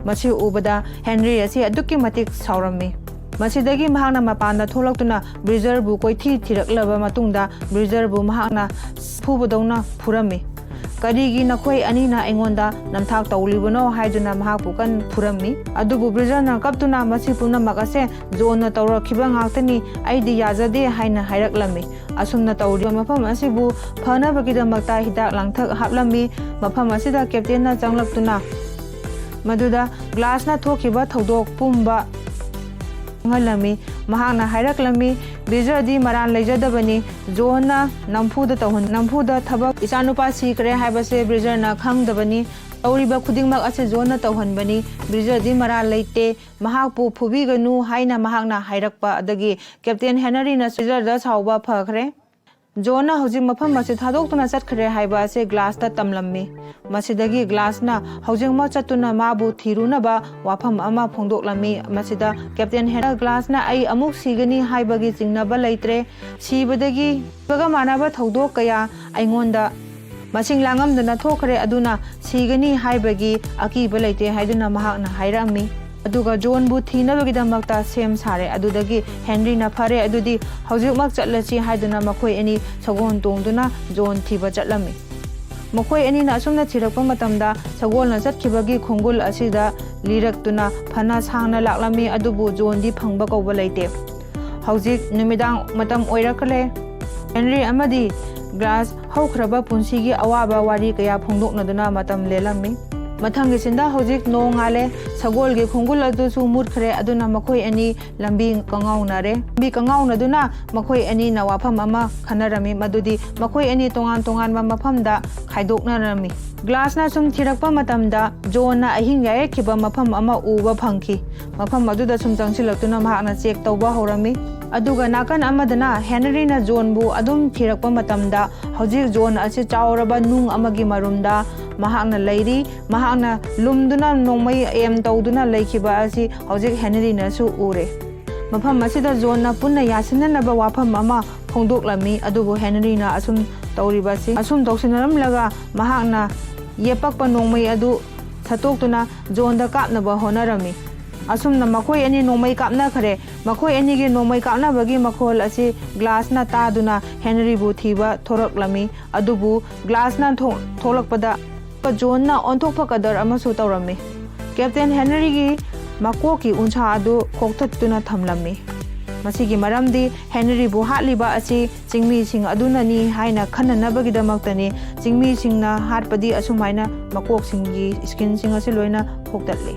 S1: ꯃꯁꯤ ꯎꯕꯗ ꯍꯦꯟꯔꯤ ꯑꯁꯤ ꯑꯗꯨꯛꯀꯤ ꯃꯇꯤꯛ ꯁꯥꯎꯔꯝꯃꯤ꯫ ꯃꯁꯤꯗꯒꯤ ꯃꯍꯥꯛꯅ ꯃꯄꯥꯟꯗ ꯊꯣꯛꯂꯛꯇꯨꯅ ꯕ꯭ꯔꯤꯖꯔꯕꯨ ꯀꯣꯏꯊꯤ ꯊꯤꯔꯛꯂꯕ ꯃꯇꯨꯡꯗ ꯕ꯭ꯔꯤꯖꯔꯕꯨ ꯃꯍꯥꯛꯅ ꯐꯨꯕꯗꯧꯅ ꯐꯨꯔꯝꯃꯤ꯫ ꯀꯔꯤꯒꯤ ꯅꯈꯣꯏ ꯑꯅꯤꯅ ꯑꯩꯉꯣꯟꯗ ꯅꯝꯊꯥꯛ ꯇꯧꯂꯤꯕꯅꯣ ꯍꯥꯏꯗꯨꯅ ꯃꯍꯥꯛꯄꯨ ꯀꯟꯅ ꯐꯨꯔꯝꯃꯤ꯫ ꯑꯗꯨꯕꯨ ꯕ꯭ꯔꯤꯖꯔꯅ ꯀꯞꯇꯨꯅ ꯃꯁꯤ ꯄꯨꯝꯅꯃꯛ ꯑꯁꯦ ꯖꯣꯟꯅ ꯇꯧꯔꯛꯈꯤꯕ ꯉꯥꯛꯇꯅꯤ, ꯑꯩꯗꯤ ꯌꯥꯖꯗꯦ ꯍꯥꯏꯅ ꯍꯥꯏꯔꯛꯂꯝꯃꯤ꯫ ꯑꯁꯨꯝꯅ ꯇꯧꯔꯤꯕ ꯃꯐꯝ ꯑꯁꯤꯕꯨ ꯐꯅꯕꯒꯤꯗꯃꯛꯇ ꯍꯤꯗꯥꯛ ꯂꯥꯡꯊꯛ ꯍꯥꯞꯂꯝꯃꯤ꯫ ꯃꯐꯝ ꯑꯁꯤꯗ ꯀꯦꯞꯇꯦꯟꯅ ꯆꯪꯂꯛꯇꯨꯅ ꯃꯗꯨꯗ ꯒ꯭ꯂꯥꯁꯅ ꯊꯣꯛꯈꯤꯕ ꯊꯧꯗꯣꯛ ꯄꯨꯝꯕ ꯈꯪꯍꯜꯂꯝꯃꯤ꯫ ꯃꯍꯥꯛꯅ ꯍꯥꯏꯔꯛꯂꯝꯃꯤ ꯕ꯭ꯔꯤꯖꯔꯗꯤ ꯃꯔꯥꯜ ꯂꯩꯖꯗꯕꯅꯤ, ꯖꯣꯟꯅ ꯅꯝꯐꯨꯗ ꯊꯕꯛ ꯏꯆꯥꯅꯨꯄꯥ ꯁꯤꯈ꯭ꯔꯦ ꯍꯥꯏꯕꯁꯦ ꯕ꯭ꯔꯤꯖꯔꯅ ꯈꯪꯗꯕꯅꯤ, ꯇꯧꯔꯤꯕ ꯈꯨꯗꯤꯡꯃꯛ ꯑꯁꯤ ꯖꯣꯟꯅ ꯇꯧꯍꯟꯕꯅꯤ, ꯕ꯭ꯔꯤꯖꯔꯗꯤ ꯃꯔꯥꯜ ꯂꯩꯇꯦ, ꯃꯍꯥꯛꯄꯨ ꯐꯨꯕꯤꯒꯅꯨ ꯍꯥꯏꯅ ꯃꯍꯥꯛꯅ ꯍꯥꯏꯔꯛꯄ ꯑꯗꯒꯤ ꯀꯦꯞꯇꯦꯟ ꯍꯦꯟꯔꯤꯅ ꯕ꯭ꯔꯤꯖꯔꯗ ꯁꯥꯎꯕ ꯐꯈ꯭ꯔꯦ꯫ ꯖꯣꯟꯅ ꯍꯧꯖꯤꯛ ꯃꯐꯝ ꯑꯁꯤ ꯊꯥꯗꯣꯛꯇꯨꯅ ꯆꯠꯈ꯭ꯔꯦ ꯍꯥꯏꯕ ꯑꯁꯤ ꯒ꯭ꯂꯥꯁꯇ ꯇꯝꯂꯝꯃꯤ꯫ ꯃꯁꯤꯗꯒꯤ ꯒ꯭ꯂꯥꯁꯅ ꯍꯧꯖꯤꯛꯃꯛ ꯆꯠꯇꯨꯅ ꯃꯥꯕꯨ ꯊꯤꯔꯨꯅꯕ ꯋꯥꯐꯝ ꯑꯃ ꯐꯣꯡꯗꯣꯛꯂꯝꯃꯤ꯫ ꯃꯁꯤꯗ ꯀꯦꯞꯇꯦꯟ ꯍꯦꯟꯔꯤꯅ ꯒ꯭ꯂꯥꯁꯅ ꯑꯩ ꯑꯃꯨꯛ ꯁꯤꯒꯅꯤ ꯍꯥꯏꯕꯒꯤ ꯆꯤꯡꯅꯕ ꯂꯩꯇ꯭ꯔꯦ, ꯁꯤꯕꯒ ꯃꯥꯟꯅꯕ ꯊꯧꯗꯣꯛ ꯀꯌꯥ ꯑꯩꯉꯣꯟꯗ ꯃꯁꯤꯡ ꯂꯥꯡꯉꯝꯗꯨꯅ ꯊꯣꯛꯈ꯭ꯔꯦ, ꯑꯗꯨꯅ ꯁꯤꯒꯅꯤ ꯍꯥꯏꯕꯒꯤ ꯑꯀꯤꯕ ꯂꯩꯇꯦ ꯍꯥꯏꯗꯨꯅ ꯃꯍꯥꯛꯅ ꯍꯥꯏꯔꯝꯃꯤ꯫ ꯑꯗꯨꯒ ꯖꯣꯟꯕꯨ ꯊꯤꯅꯕꯒꯤꯗꯃꯛꯇ ꯁꯦꯝ ꯁꯥꯔꯦ꯫ ꯑꯗꯨꯗꯒꯤ ꯍꯦꯟꯔꯤꯅ ꯐꯔꯦ ꯑꯗꯨꯗꯤ ꯍꯧꯖꯤꯛꯃꯛ ꯆꯠꯂꯁꯤ ꯍꯥꯏꯗꯨꯅ ꯃꯈꯣꯏ ꯑꯅꯤ ꯁꯒꯣꯜ ꯇꯣꯡꯗꯨꯅ ꯖꯣꯟ ꯊꯤꯕ ꯆꯠꯂꯝꯃꯤ꯫ ꯃꯈꯣꯏ ꯑꯅꯤꯅ ꯑꯁꯨꯝꯅ ꯊꯤꯔꯛꯄ ꯃꯇꯝꯗ ꯁꯒꯣꯜꯅ ꯆꯠꯈꯤꯕꯒꯤ ꯈꯣꯡꯒꯨꯜ ꯑꯁꯤꯗ ꯂꯤꯔꯛꯇꯨꯅ ꯐꯅ ꯁꯥꯡꯅ ꯂꯥꯛꯂꯝꯃꯤ, ꯑꯗꯨꯕꯨ ꯖꯣꯟꯗꯤ ꯐꯪꯕ ꯀꯧꯕ ꯂꯩꯇꯦ꯫ ꯍꯧꯖꯤꯛ ꯅꯨꯃꯤꯗꯥꯡ ꯃꯇꯝ ꯑꯣꯏꯔꯛꯂꯦ꯫ ꯍꯦꯟꯔꯤ ꯑꯃꯗꯤ ꯒ꯭ꯂꯥꯁ ꯍꯧꯈ꯭ꯔꯕ ꯄꯨꯟꯁꯤꯒꯤ ꯑꯋꯥꯕ ꯋꯥꯔꯤ ꯀꯌꯥ ꯐꯣꯡꯗꯣꯛꯅꯗꯨꯅ ꯃꯇꯝ ꯂꯦꯜꯂꯝꯃꯤ꯫ ꯃꯊꯪꯒꯤ ꯁꯤꯟꯗ ꯍꯧꯖꯤꯛ ꯅꯣꯡ ꯉꯥꯜꯂꯦ, ꯁꯒꯣꯜꯒꯤ ꯈꯣꯡꯒꯨꯜ ꯑꯗꯨꯁꯨ ꯃꯨꯠꯈ꯭ꯔꯦ, ꯑꯗꯨꯅ ꯃꯈꯣꯏ ꯑꯅꯤ ꯂꯝꯕꯤ ꯀꯪꯉꯥꯎꯅꯔꯦ꯫ ꯂꯝꯕꯤ ꯀꯪꯉꯥꯎꯅꯗꯨꯅ ꯃꯈꯣꯏ ꯑꯅꯤꯅ ꯋꯥꯐꯝ ꯑꯃ ꯈꯟꯅꯔꯝꯃꯤ, ꯃꯗꯨꯗꯤ ꯃꯈꯣꯏ ꯑꯅꯤ ꯇꯣꯉꯥꯟ ꯇꯣꯉꯥꯟꯕ ꯃꯐꯝꯗ ꯈꯥꯏꯗꯣꯛꯅꯔꯝꯃꯤ꯫ ꯒ꯭ꯂꯥꯁꯅ ꯁꯨꯝ ꯊꯤꯔꯛꯄ ꯃꯇꯝꯗ ꯖꯣꯟꯅ ꯑꯍꯤꯡ ꯌꯥꯏꯔꯛꯈꯤꯕ ꯃꯐꯝ ꯑꯃ ꯎꯕ ꯐꯪꯈꯤ꯫ ꯃꯐꯝ ꯑꯗꯨꯗ ꯁꯨꯝ ꯆꯪꯁꯤꯜꯂꯛꯇꯨꯅ ꯃꯍꯥꯛꯅ ꯆꯦꯛ ꯇꯧꯕ ꯍꯧꯔꯝꯃꯤ꯫ ꯑꯗꯨꯒ ꯅꯥꯀꯟ ꯑꯃꯗꯅ ꯍꯦꯟꯔꯤꯅ ꯖꯣꯟꯕꯨ ꯑꯗꯨꯝ ꯊꯤꯔꯛꯄ ꯃꯇꯝꯗ ꯍꯧꯖꯤꯛ ꯖꯣꯟ ꯑꯁꯤ ꯆꯥꯎꯔꯕ ꯅꯨꯡ ꯑꯃꯒꯤ ꯃꯔꯨꯝꯗ ꯃꯍꯥꯛꯅ ꯂꯩꯔꯤ꯫ ꯃꯍꯥꯛꯅ ꯂꯨꯝꯗꯨꯅ ꯅꯣꯡꯃꯩ ꯑꯦꯝ ꯇꯧꯗꯨꯅ ꯂꯩꯈꯤꯕ ꯑꯁꯤ ꯍꯧꯖꯤꯛ ꯍꯦꯟꯔꯤꯅꯁꯨ ꯎꯔꯦ꯫ ꯃꯐꯝ ꯑꯁꯤꯗ ꯖꯣꯟꯅ ꯄꯨꯟꯅ ꯌꯥꯁꯤꯟꯅꯅꯕ ꯋꯥꯐꯝ ꯑꯃ ꯐꯣꯡꯗꯣꯛꯂꯝꯃꯤ, ꯑꯗꯨꯕꯨ ꯍꯦꯟꯔꯤꯅ ꯑꯁꯨꯝ ꯇꯧꯁꯤꯟꯅꯔꯝꯂꯒ ꯃꯍꯥꯛꯅ ꯌꯦꯞꯄꯛꯄ ꯅꯣꯡꯃꯩ ꯑꯗꯨ ꯁꯠꯇꯣꯛꯇꯨꯅ ꯖꯣꯟꯗ ꯀꯥꯞꯅꯕ ꯍꯣꯠꯅꯔꯝꯃꯤ꯫ ꯑꯁꯨꯝꯅ ꯃꯈꯣꯏ ꯑꯅꯤ ꯅꯣꯡꯃꯩ ꯀꯥꯞꯅꯈ꯭ꯔꯦ꯫ ꯃꯈꯣꯏ ꯑꯅꯤꯒꯤ ꯅꯣꯡꯃꯩ ꯀꯥꯞꯅꯕꯒꯤ ꯃꯈꯣꯜ ꯑꯁꯤ ꯒ꯭ꯂꯥꯁꯅ ꯇꯥꯗꯨꯅ ꯍꯦꯟꯔꯤꯕꯨ ꯊꯤꯕ ꯊꯣꯔꯛꯂꯝꯃꯤ, ꯑꯗꯨꯕꯨ ꯒ꯭ꯂꯥꯁꯅ ꯊꯣꯛꯂꯛꯄꯗ ꯖꯣꯟꯅ ꯑꯣꯟꯊꯣꯛꯄ ꯀꯗꯔ ꯑꯃꯁꯨ ꯇꯧꯔꯝꯃꯤ꯫ ꯀꯦꯞꯇꯦꯟ ꯍꯦꯟꯔꯤꯒꯤ ꯃꯀꯣꯛꯀꯤ ꯎꯟꯁꯥ ꯑꯗꯨ ꯈꯣꯛꯊꯠꯇꯨꯅ ꯊꯝꯂꯝꯃꯤ꯫ ꯃꯁꯤꯒꯤ ꯃꯔꯝꯗꯤ ꯍꯦꯟꯔꯤꯕꯨ ꯍꯥꯠꯂꯤꯕ ꯑꯁꯤ ꯆꯤꯡꯃꯤꯁꯤꯡ ꯑꯗꯨꯅꯅꯤ ꯍꯥꯏꯅ ꯈꯟꯅꯅꯕꯒꯤꯗꯃꯛꯇꯅꯤ꯫ ꯆꯤꯡꯃꯤꯁꯤꯡꯅ ꯍꯥꯠꯄꯗꯤ ꯑꯁꯨꯃꯥꯏꯅ ꯃꯀꯣꯛꯁꯤꯡꯒꯤ ꯁ꯭ꯀꯤꯟꯁꯤꯡ ꯑꯁꯤ ꯂꯣꯏꯅ ꯈꯣꯛꯇꯠꯂꯤ꯫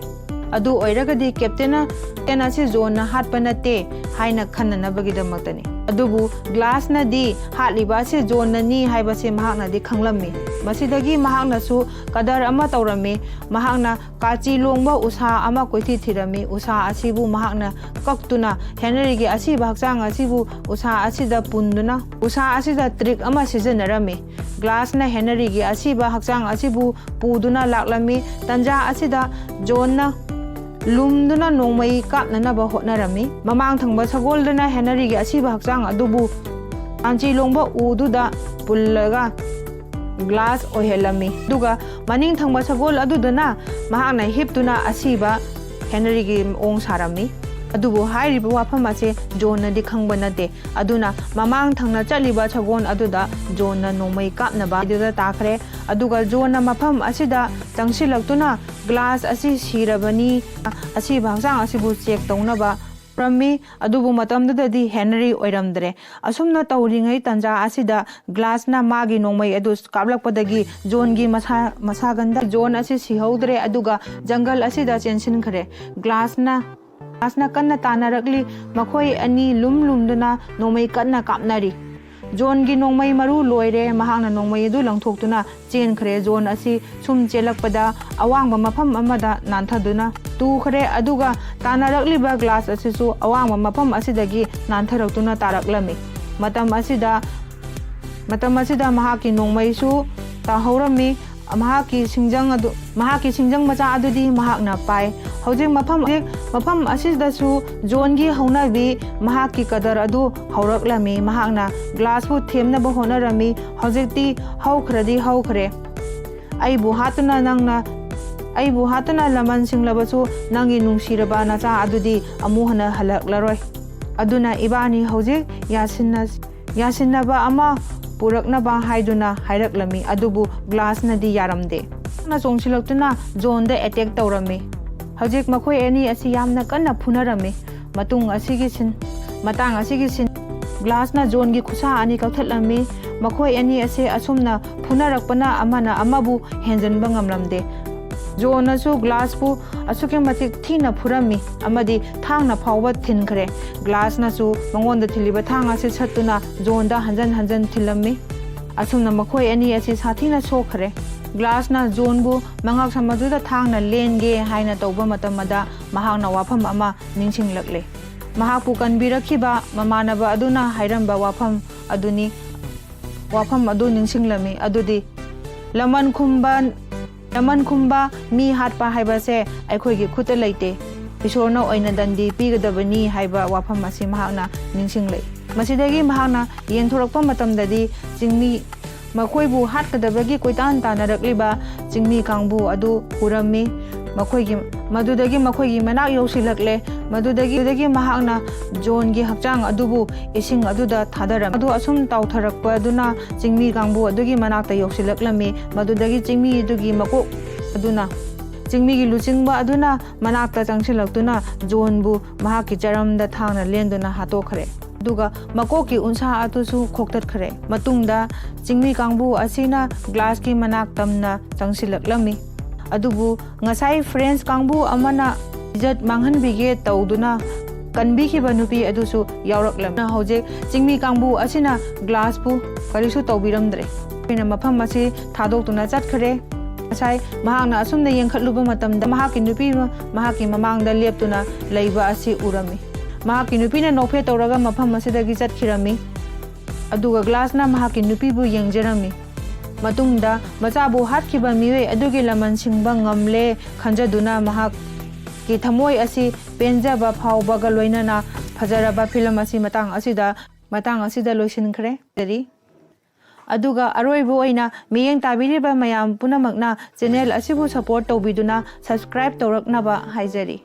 S1: ꯑꯗꯨ ꯑꯣꯏꯔꯒꯗꯤ ꯀꯦꯞꯇꯦꯟ ꯑꯁꯤ ꯖꯣꯟꯅ ꯍꯥꯠꯄ ꯅꯠꯇꯦ ꯍꯥꯏꯅ ꯈꯟꯅꯅꯕꯒꯤꯗꯃꯛꯇꯅꯤ꯫ ꯑꯗꯨꯕꯨ ꯒ꯭ꯂꯥꯁꯅꯗꯤ ꯍꯥꯠꯂꯤꯕ ꯑꯁꯤ ꯖꯣꯟꯅꯅꯤ ꯍꯥꯏꯕꯁꯤ ꯃꯍꯥꯛꯅꯗꯤ ꯈꯪꯂꯝꯃꯤ꯫ ꯃꯁꯤꯗꯒꯤ ꯃꯍꯥꯛꯅꯁꯨ ꯀꯗꯔ ꯑꯃ ꯇꯧꯔꯝꯃꯤ꯫ ꯃꯍꯥꯛꯅ ꯀꯥꯆꯤ ꯂꯣꯡꯕ ꯎꯁꯥ ꯑꯃ ꯀꯣꯏꯊꯤ ꯊꯤꯔꯝꯃꯤ꯫ ꯎꯁꯥ ꯑꯁꯤꯕꯨ ꯃꯍꯥꯛꯅ ꯀꯛꯇꯨꯅ ꯍꯦꯟꯔꯤꯒꯤ ꯑꯁꯤꯕ ꯍꯛꯆꯥꯡ ꯑꯁꯤꯕꯨ ꯎꯁꯥ ꯑꯁꯤꯗ ꯄꯨꯟꯗꯨꯅ ꯎꯁꯥ ꯑꯁꯤꯗ ꯇ꯭ꯔꯤꯛ ꯑꯃ ꯁꯤꯖꯤꯟꯅꯔꯝꯃꯤ꯫ ꯒ꯭ꯂꯥꯁꯅ ꯍꯦꯟꯔꯤꯒꯤ ꯑꯁꯤꯕ ꯍꯛꯆꯥꯡ ꯑꯁꯤꯕꯨ ꯄꯨꯗꯨꯅ ꯂꯥꯛꯂꯝꯃꯤ꯫ ꯇꯟꯖꯥ ꯑꯁꯤꯗ ꯖꯣꯟꯅ ꯂꯨꯝꯗꯨꯅ ꯅꯣꯡꯃꯩ ꯀꯥꯞꯅꯅꯕ ꯍꯣꯠꯅꯔꯝꯃꯤ꯫ ꯃꯃꯥꯡ ꯊꯪꯕ ꯁꯒꯣꯜꯗꯨꯅ ꯍꯦꯟꯔꯤꯒꯤ ꯑꯁꯤꯕ ꯍꯛꯆꯥꯡ ꯑꯗꯨꯕꯨ ꯀꯥꯟꯆꯤ ꯂꯣꯡꯕ ꯎꯗꯨꯗ ꯄꯨꯜꯂꯒ ꯒ꯭ꯂꯥꯁ ꯑꯣꯏꯍꯜꯂꯝꯃꯤ, ꯑꯗꯨꯒ ꯃꯅꯤꯡ ꯊꯪꯕ ꯁꯒꯣꯜ ꯑꯗꯨꯗꯅ ꯃꯍꯥꯛꯅ ꯍꯤꯞꯇꯨꯅ ꯑꯁꯤꯕ ꯍꯦꯟꯔꯤꯒꯤ ꯃꯑꯣꯡ ꯁꯥꯔꯝꯃꯤ꯫ ꯑꯗꯨꯕꯨ ꯍꯥꯏꯔꯤꯕ ꯋꯥꯐꯝ ꯑꯁꯤ ꯖꯣꯟꯅꯗꯤ ꯈꯪꯕ ꯅꯠꯇꯦ꯫ ꯑꯗꯨꯅ ꯃꯃꯥꯡ ꯊꯪꯅ ꯆꯠꯂꯤꯕ ꯁꯒꯣꯜ ꯑꯗꯨꯗ ꯖꯣꯟꯅ ꯅꯣꯡꯃꯩ ꯀꯥꯞꯅꯕ ꯑꯗꯨꯗ ꯇꯥꯈ꯭ꯔꯦ꯫ ꯑꯗꯨꯒ ꯖꯣꯟꯅ ꯃꯐꯝ ꯑꯁꯤꯗ ꯆꯪꯁꯤꯜꯂꯛꯇꯨꯅ ꯒ꯭ꯂꯥꯁ ꯑꯁꯤ ꯁꯤꯔꯕꯅꯤ, ꯑꯁꯤꯕ ꯍꯛꯆꯥꯡ ꯑꯁꯤꯕꯨ ꯆꯦꯛ ꯇꯧꯅꯕ ꯔꯝꯃꯤ, ꯑꯗꯨꯕꯨ ꯃꯇꯝꯗꯨꯗꯗꯤ ꯍꯦꯟꯔꯤ ꯑꯣꯏꯔꯝꯗ꯭ꯔꯦ꯫ ꯑꯁꯨꯝꯅ ꯇꯧꯔꯤꯉꯩ ꯇꯟꯖꯥ ꯑꯁꯤꯗ ꯒ꯭ꯂꯥꯁꯅ ꯃꯥꯒꯤ ꯅꯣꯡꯃꯩ ꯑꯗꯨ ꯀꯥꯞꯂꯛꯄꯗꯒꯤ ꯖꯣꯟꯒꯤ ꯃꯁꯥꯒꯟꯗ ꯖꯣꯟ ꯑꯁꯤ ꯁꯤꯍꯧꯗ꯭ꯔꯦ, ꯑꯗꯨꯒ ꯖꯪꯒꯜ ꯑꯁꯤꯗ ꯆꯦꯟꯁꯤꯟꯈ꯭ꯔꯦ꯫ ꯒ꯭ꯂꯥꯁꯅ ꯀꯟꯅ ꯇꯥꯟꯅꯔꯛꯂꯤ꯫ ꯃꯈꯣꯏ ꯑꯅꯤ ꯂꯨꯝꯗꯨꯅ ꯅꯣꯡꯃꯩ ꯀꯟꯅ ꯀꯥꯞꯅꯔꯤ꯫ ꯖꯣꯟꯒꯤ ꯅꯣꯡꯃꯩ ꯃꯔꯨ ꯂꯣꯏꯔꯦ ꯃꯍꯥꯛꯅ ꯅꯣꯡꯃꯩ ꯑꯗꯨ ꯂꯪꯊꯣꯛꯇꯨꯅ ꯆꯦꯟꯈ꯭ꯔꯦ ꯖꯣꯟ ꯑꯁꯤ ꯁꯨꯝ ꯆꯦꯜꯂꯛꯄꯗ ꯑꯋꯥꯡꯕ ꯃꯐꯝ ꯑꯃꯗ ꯅꯥꯟꯊꯗꯨꯅ ꯇꯨꯈ꯭ꯔꯦ ꯑꯗꯨꯒ ꯇꯥꯟꯅꯔꯛꯂꯤꯕ ꯒ꯭ꯂꯥꯁ ꯑꯁꯤꯁꯨ ꯑꯋꯥꯡꯕ ꯃꯐꯝ ꯑꯁꯤꯗꯒꯤ ꯅꯥꯟꯊꯔꯛꯇꯨꯅ ꯇꯥꯔꯛꯂꯝꯃꯤ ꯃꯇꯝ ꯑꯁꯤꯗ ꯃꯍꯥꯛꯀꯤ ꯅꯣꯡꯃꯩꯁꯨ ꯇꯥꯍꯧꯔꯝꯃꯤ ꯃꯍꯥꯛꯀꯤ ꯁꯤꯡꯖꯪ ꯃꯆꯥ ꯑꯗꯨꯗꯤ ꯃꯍꯥꯛꯅ ꯄꯥꯏ ꯍꯧꯖꯤꯛ ꯃꯐꯝ ꯑꯁꯤꯗꯁꯨ ꯖꯣꯟꯒꯤ ꯍꯧꯅꯕꯤ ꯃꯍꯥꯛꯀꯤ ꯀꯗꯔ ꯑꯗꯨ ꯍꯧꯔꯛꯂꯝꯃꯤ ꯃꯍꯥꯛꯅ ꯒ꯭ꯂꯥꯁꯄꯨ ꯊꯦꯝꯅꯕ ꯍꯣꯠꯅꯔꯝꯃꯤ ꯍꯧꯖꯤꯛꯇꯤ ꯍꯧꯈ꯭ꯔꯦ ꯑꯩꯕꯨ ꯍꯥꯠꯇꯨꯅ ꯂꯃꯟ ꯁꯤꯡꯂꯕꯁꯨ ꯅꯪꯒꯤ ꯅꯨꯡꯁꯤꯔꯕ ꯅꯆꯥ ꯑꯗꯨꯗꯤ ꯑꯃꯨꯛ ꯍꯟꯅ ꯍꯜꯂꯛꯂꯔꯣꯏ ꯑꯗꯨꯅ ꯏꯕꯥꯅꯤ ꯍꯧꯖꯤꯛ ꯌꯥꯁꯤꯟꯅꯕ ꯑꯃ ꯄꯨꯔꯛꯅꯕ ꯍꯥꯏꯗꯨꯅ ꯍꯥꯏꯔꯛꯂꯝꯃꯤ ꯑꯗꯨꯕꯨ ꯒ꯭ꯂꯥꯁꯅꯗꯤ ꯌꯥꯔꯝꯗꯦ ꯆꯣꯡꯁꯤꯜꯂꯛꯇꯨꯅ ꯖꯣꯟꯗ ꯑꯦꯇꯦꯛ ꯇꯧꯔꯝꯃꯤ ꯍꯧꯖꯤꯛ ꯃꯈꯣꯏ ꯑꯅꯤ ꯑꯁꯤ ꯌꯥꯝꯅ ꯀꯟꯅ ꯐꯨꯅꯔꯝꯃꯤ ꯃꯇꯥꯡ ꯑꯁꯤꯒꯤ ꯁꯤꯟ ꯒ꯭ꯂꯥꯁꯅ ꯖꯣꯟꯒꯤ ꯈꯨꯠꯁꯥ ꯑꯅꯤ ꯀꯛꯊꯠꯂꯝꯃꯤ ꯃꯈꯣꯏ ꯑꯅꯤ ꯑꯁꯤ ꯑꯁꯨꯝꯅ ꯐꯨꯅꯔꯛꯄꯅ ꯑꯃꯅ ꯑꯃꯕꯨ ꯍꯦꯟꯖꯟꯕ ꯉꯝꯂꯝꯗꯦ ꯖꯣꯟꯅꯁꯨ ꯒ꯭ꯂꯥꯁꯄꯨ ꯑꯁꯨꯛꯀꯤ ꯃꯇꯤꯛ ꯊꯤꯅ ꯐꯨꯔꯝꯃꯤ ꯑꯃꯗꯤ ꯊꯥꯡꯅ ꯐꯥꯎꯕ ꯊꯤꯟꯈ꯭रे ꯒ꯭ꯂꯥꯁꯅꯁꯨ ꯃꯉꯣꯟꯗ ꯊꯤꯜꯂꯤꯕ ꯊꯥꯡ ꯑꯁꯤ ꯁꯠꯇꯨꯅ ꯖꯣꯟꯗ ꯍꯟꯖꯟ ꯊꯤꯜꯂꯝꯃꯤ ꯑꯁꯨꯝꯅ ꯃꯈꯣꯏ ꯑꯅꯤ ꯑꯁꯤ ꯁꯥꯊꯤꯅ ꯁꯣꯛꯈ꯭ꯔꯦ ꯒ꯭ꯂꯥꯁꯅ ꯖꯣꯟꯕꯨ ꯃꯉꯛꯁꯝ ꯑꯗꯨꯗ ꯊꯥꯡꯅ ꯂꯦꯟꯒꯦ ꯍꯥꯏꯅ ꯇꯧꯕ ꯃꯇꯝꯗ ꯃꯍꯥꯛꯅ ꯋꯥꯐꯝ ꯑꯃ ꯅꯤꯡꯁꯤꯡꯂꯛꯂꯦ ꯃꯍꯥꯛꯄꯨ ꯀꯟꯕꯤꯔꯛꯈꯤꯕ ꯃꯃꯥꯟꯅꯕ ꯑꯗꯨꯅ ꯍꯥꯏꯔꯝꯕ ꯋꯥꯐꯝ ꯑꯗꯨ ꯅꯤꯡꯁꯤꯡꯂꯝꯃꯤ ꯑꯗꯨꯗꯤ ꯂꯃꯟ ꯈꯨꯝꯕ ꯃꯤ ꯍꯥꯠꯄ ꯍꯥꯏꯕꯁꯦ ꯑꯩꯈꯣꯏꯒꯤ ꯈꯨꯠꯇ ꯂꯩꯇꯦ ꯏꯁꯣꯔꯅ ꯑꯣꯏꯅ ꯗꯟꯗꯤ ꯄꯤꯒꯗꯕꯅꯤ ꯍꯥꯏꯕ ꯋꯥꯐꯝ ꯑꯁꯤ ꯃꯍꯥꯛꯅ ꯅꯤꯡꯁꯤꯡꯂꯛꯏ ꯃꯁꯤꯗꯒꯤ ꯃꯍꯥꯛꯅ ꯌꯦꯟꯊꯣꯔꯛꯄ ꯃꯇꯝꯗꯗꯤ ꯃꯈꯣꯏꯕꯨ ꯍꯥꯠꯀꯗꯕꯒꯤ ꯀꯣꯏꯇꯥꯟ ꯇꯥꯟꯅꯔꯛꯂꯤꯕ ꯆꯤꯡꯃꯤ ꯀꯥꯡꯕꯨ ꯑꯗꯨ ꯎꯔꯝꯃꯤ ꯃꯗꯨꯗꯒꯤ ꯃꯈꯣꯏꯒꯤ ꯃꯅꯥꯛ ꯌꯧꯁꯤꯜꯂꯛꯂꯦ ꯃꯗꯨꯗꯒꯤ ꯃꯍꯥꯛꯅ ꯖꯣꯟꯒꯤ ꯍꯛꯆꯥꯡ ꯑꯗꯨꯕꯨ ꯏꯁꯤꯡ ꯑꯗꯨꯗ ꯊꯥꯗꯔꯝꯃꯤ ꯑꯗꯨ ꯑꯁꯨꯝ ꯇꯥꯎꯊꯔꯛꯄꯗꯨꯅ ꯆꯤꯡꯃꯤ ꯀꯥꯡꯕꯨ ꯑꯗꯨꯒꯤ ꯃꯅꯥꯛꯇ ꯌꯧꯁꯤꯜꯂꯛꯂꯝꯃꯤ ꯃꯗꯨꯗꯒꯤ ꯆꯤꯡꯃꯤꯗꯨꯒꯤ ꯃꯀꯣꯛ ꯑꯗꯨꯅ ꯆꯤꯡꯃꯤꯒꯤ ꯂꯨꯆꯤꯡꯕ ꯑꯗꯨꯅ ꯃꯅꯥꯛꯇ ꯆꯪꯁꯤꯜꯂꯛꯇꯨꯅ ꯖꯣꯟꯕꯨ ꯃꯍꯥꯛꯀꯤ ꯆꯔꯝꯗ ꯊꯥꯡꯅ ꯂꯦꯟꯗꯨꯅ ꯍꯥꯠꯇꯣꯛꯈ꯭ꯔꯦ ꯑꯗꯨꯒ ꯃꯀꯣꯛꯀꯤ ꯎꯟꯁꯥ ꯑꯗꯨꯁꯨ ꯈꯣꯛꯇꯠꯈ꯭ꯔꯦ ꯃꯇꯨꯡꯗ ꯆꯤꯡꯃꯤ ꯀꯥꯡꯕꯨ ꯑꯁꯤꯅ ꯒ꯭ꯂꯥꯁꯀꯤ ꯃꯅꯥꯛ ꯇꯝꯅ ꯆꯪꯁꯤꯜꯂꯛꯂꯝꯃꯤ ꯑꯗꯨꯕꯨ ꯉꯁꯥꯏ ꯐ꯭ꯔꯦꯟꯁ ꯀꯥꯡꯕꯨ ꯑꯃꯅ ꯏꯖꯠ ꯃꯥꯡꯍꯟꯕꯤꯒꯦ ꯇꯧꯗꯨꯅ ꯀꯟꯕꯤꯈꯤꯕ ꯅꯨꯄꯤ ꯑꯗꯨꯁꯨ ꯌꯥꯎꯔꯛꯂꯝꯃꯤ ꯍꯧꯖꯤꯛ ꯆꯤꯡꯃꯤ ꯀꯥꯡꯕꯨ ꯑꯁꯤꯅ ꯒ꯭ꯂꯥꯁꯄꯨ ꯀꯔꯤꯁꯨ ꯇꯧꯕꯤꯔꯝꯗ꯭ꯔꯦ ꯑꯩꯈꯣꯏꯅ ꯃꯐꯝ ꯑꯁꯤ ꯊꯥꯗꯣꯛꯇꯨꯅ ꯆꯠꯈ꯭ꯔꯦ ꯉꯁꯥꯏ ꯃꯍꯥꯛꯅ ꯑꯁꯨꯝꯅ ꯌꯦꯡꯈꯠꯂꯨꯕ ꯃꯇꯝꯗ ꯃꯍꯥꯛꯀꯤ ꯅꯨꯄꯤ ꯃꯍꯥꯛꯀꯤ ꯃꯃꯥꯡꯗ ꯂꯦꯞꯇꯨꯅ ꯂꯩꯕ ꯑꯁꯤ ꯎꯔꯝꯃꯤ ꯃꯍꯥꯛꯀꯤ ꯅꯨꯄꯤꯅ ꯅꯣꯛꯐꯦꯠ ꯇꯧꯔꯒ ꯃꯐꯝ ꯑꯁꯤꯗꯒꯤ ꯆꯠꯈꯤꯔꯝꯃꯤ ꯑꯗꯨꯒ ꯒ꯭ꯂꯥꯁꯅ ꯃꯍꯥꯛꯀꯤ ꯅꯨꯄꯤꯕꯨ ꯌꯦꯡꯖꯔꯝꯃꯤ ꯃꯇꯨꯡꯗ ꯃꯆꯥꯕꯨ ꯍꯥꯠꯈꯤꯕ ꯃꯤꯑꯣꯏ ꯑꯗꯨꯒꯤ ꯂꯃꯟ ꯁꯤꯡꯕ ꯉꯝꯂꯦ ꯈꯟꯖꯗꯨꯅ ꯃꯍꯥꯛꯀꯤ ꯊꯃꯣꯏ ꯑꯁꯤ ꯄꯦꯟꯖꯕ ꯐꯥꯎꯕꯒ ꯂꯣꯏꯅꯅ ꯐꯖꯔꯕ ꯐꯤꯂꯝ ꯑꯁꯤ ꯃꯇꯥꯡ ꯑꯁꯤꯗ ꯂꯣꯏꯁꯤꯟꯈ꯭ꯔꯦ ꯑꯗꯨꯒ ꯑꯔꯣꯏꯕ ꯑꯣꯏꯅ ꯃꯤꯠꯌꯦꯡ ꯇꯥꯕꯤꯔꯤꯕ ꯃꯌꯥꯝ ꯄꯨꯝꯅꯃꯛꯅ ꯆꯦꯅꯦꯜ ꯑꯁꯤꯕꯨ ꯁꯄꯣꯔꯠ ꯇꯧꯕꯤꯗꯨꯅ ꯁꯕꯁꯀ꯭ꯔꯥꯏꯕ ꯇꯧꯔꯛꯅꯕ ꯍꯥꯏꯖꯔꯤ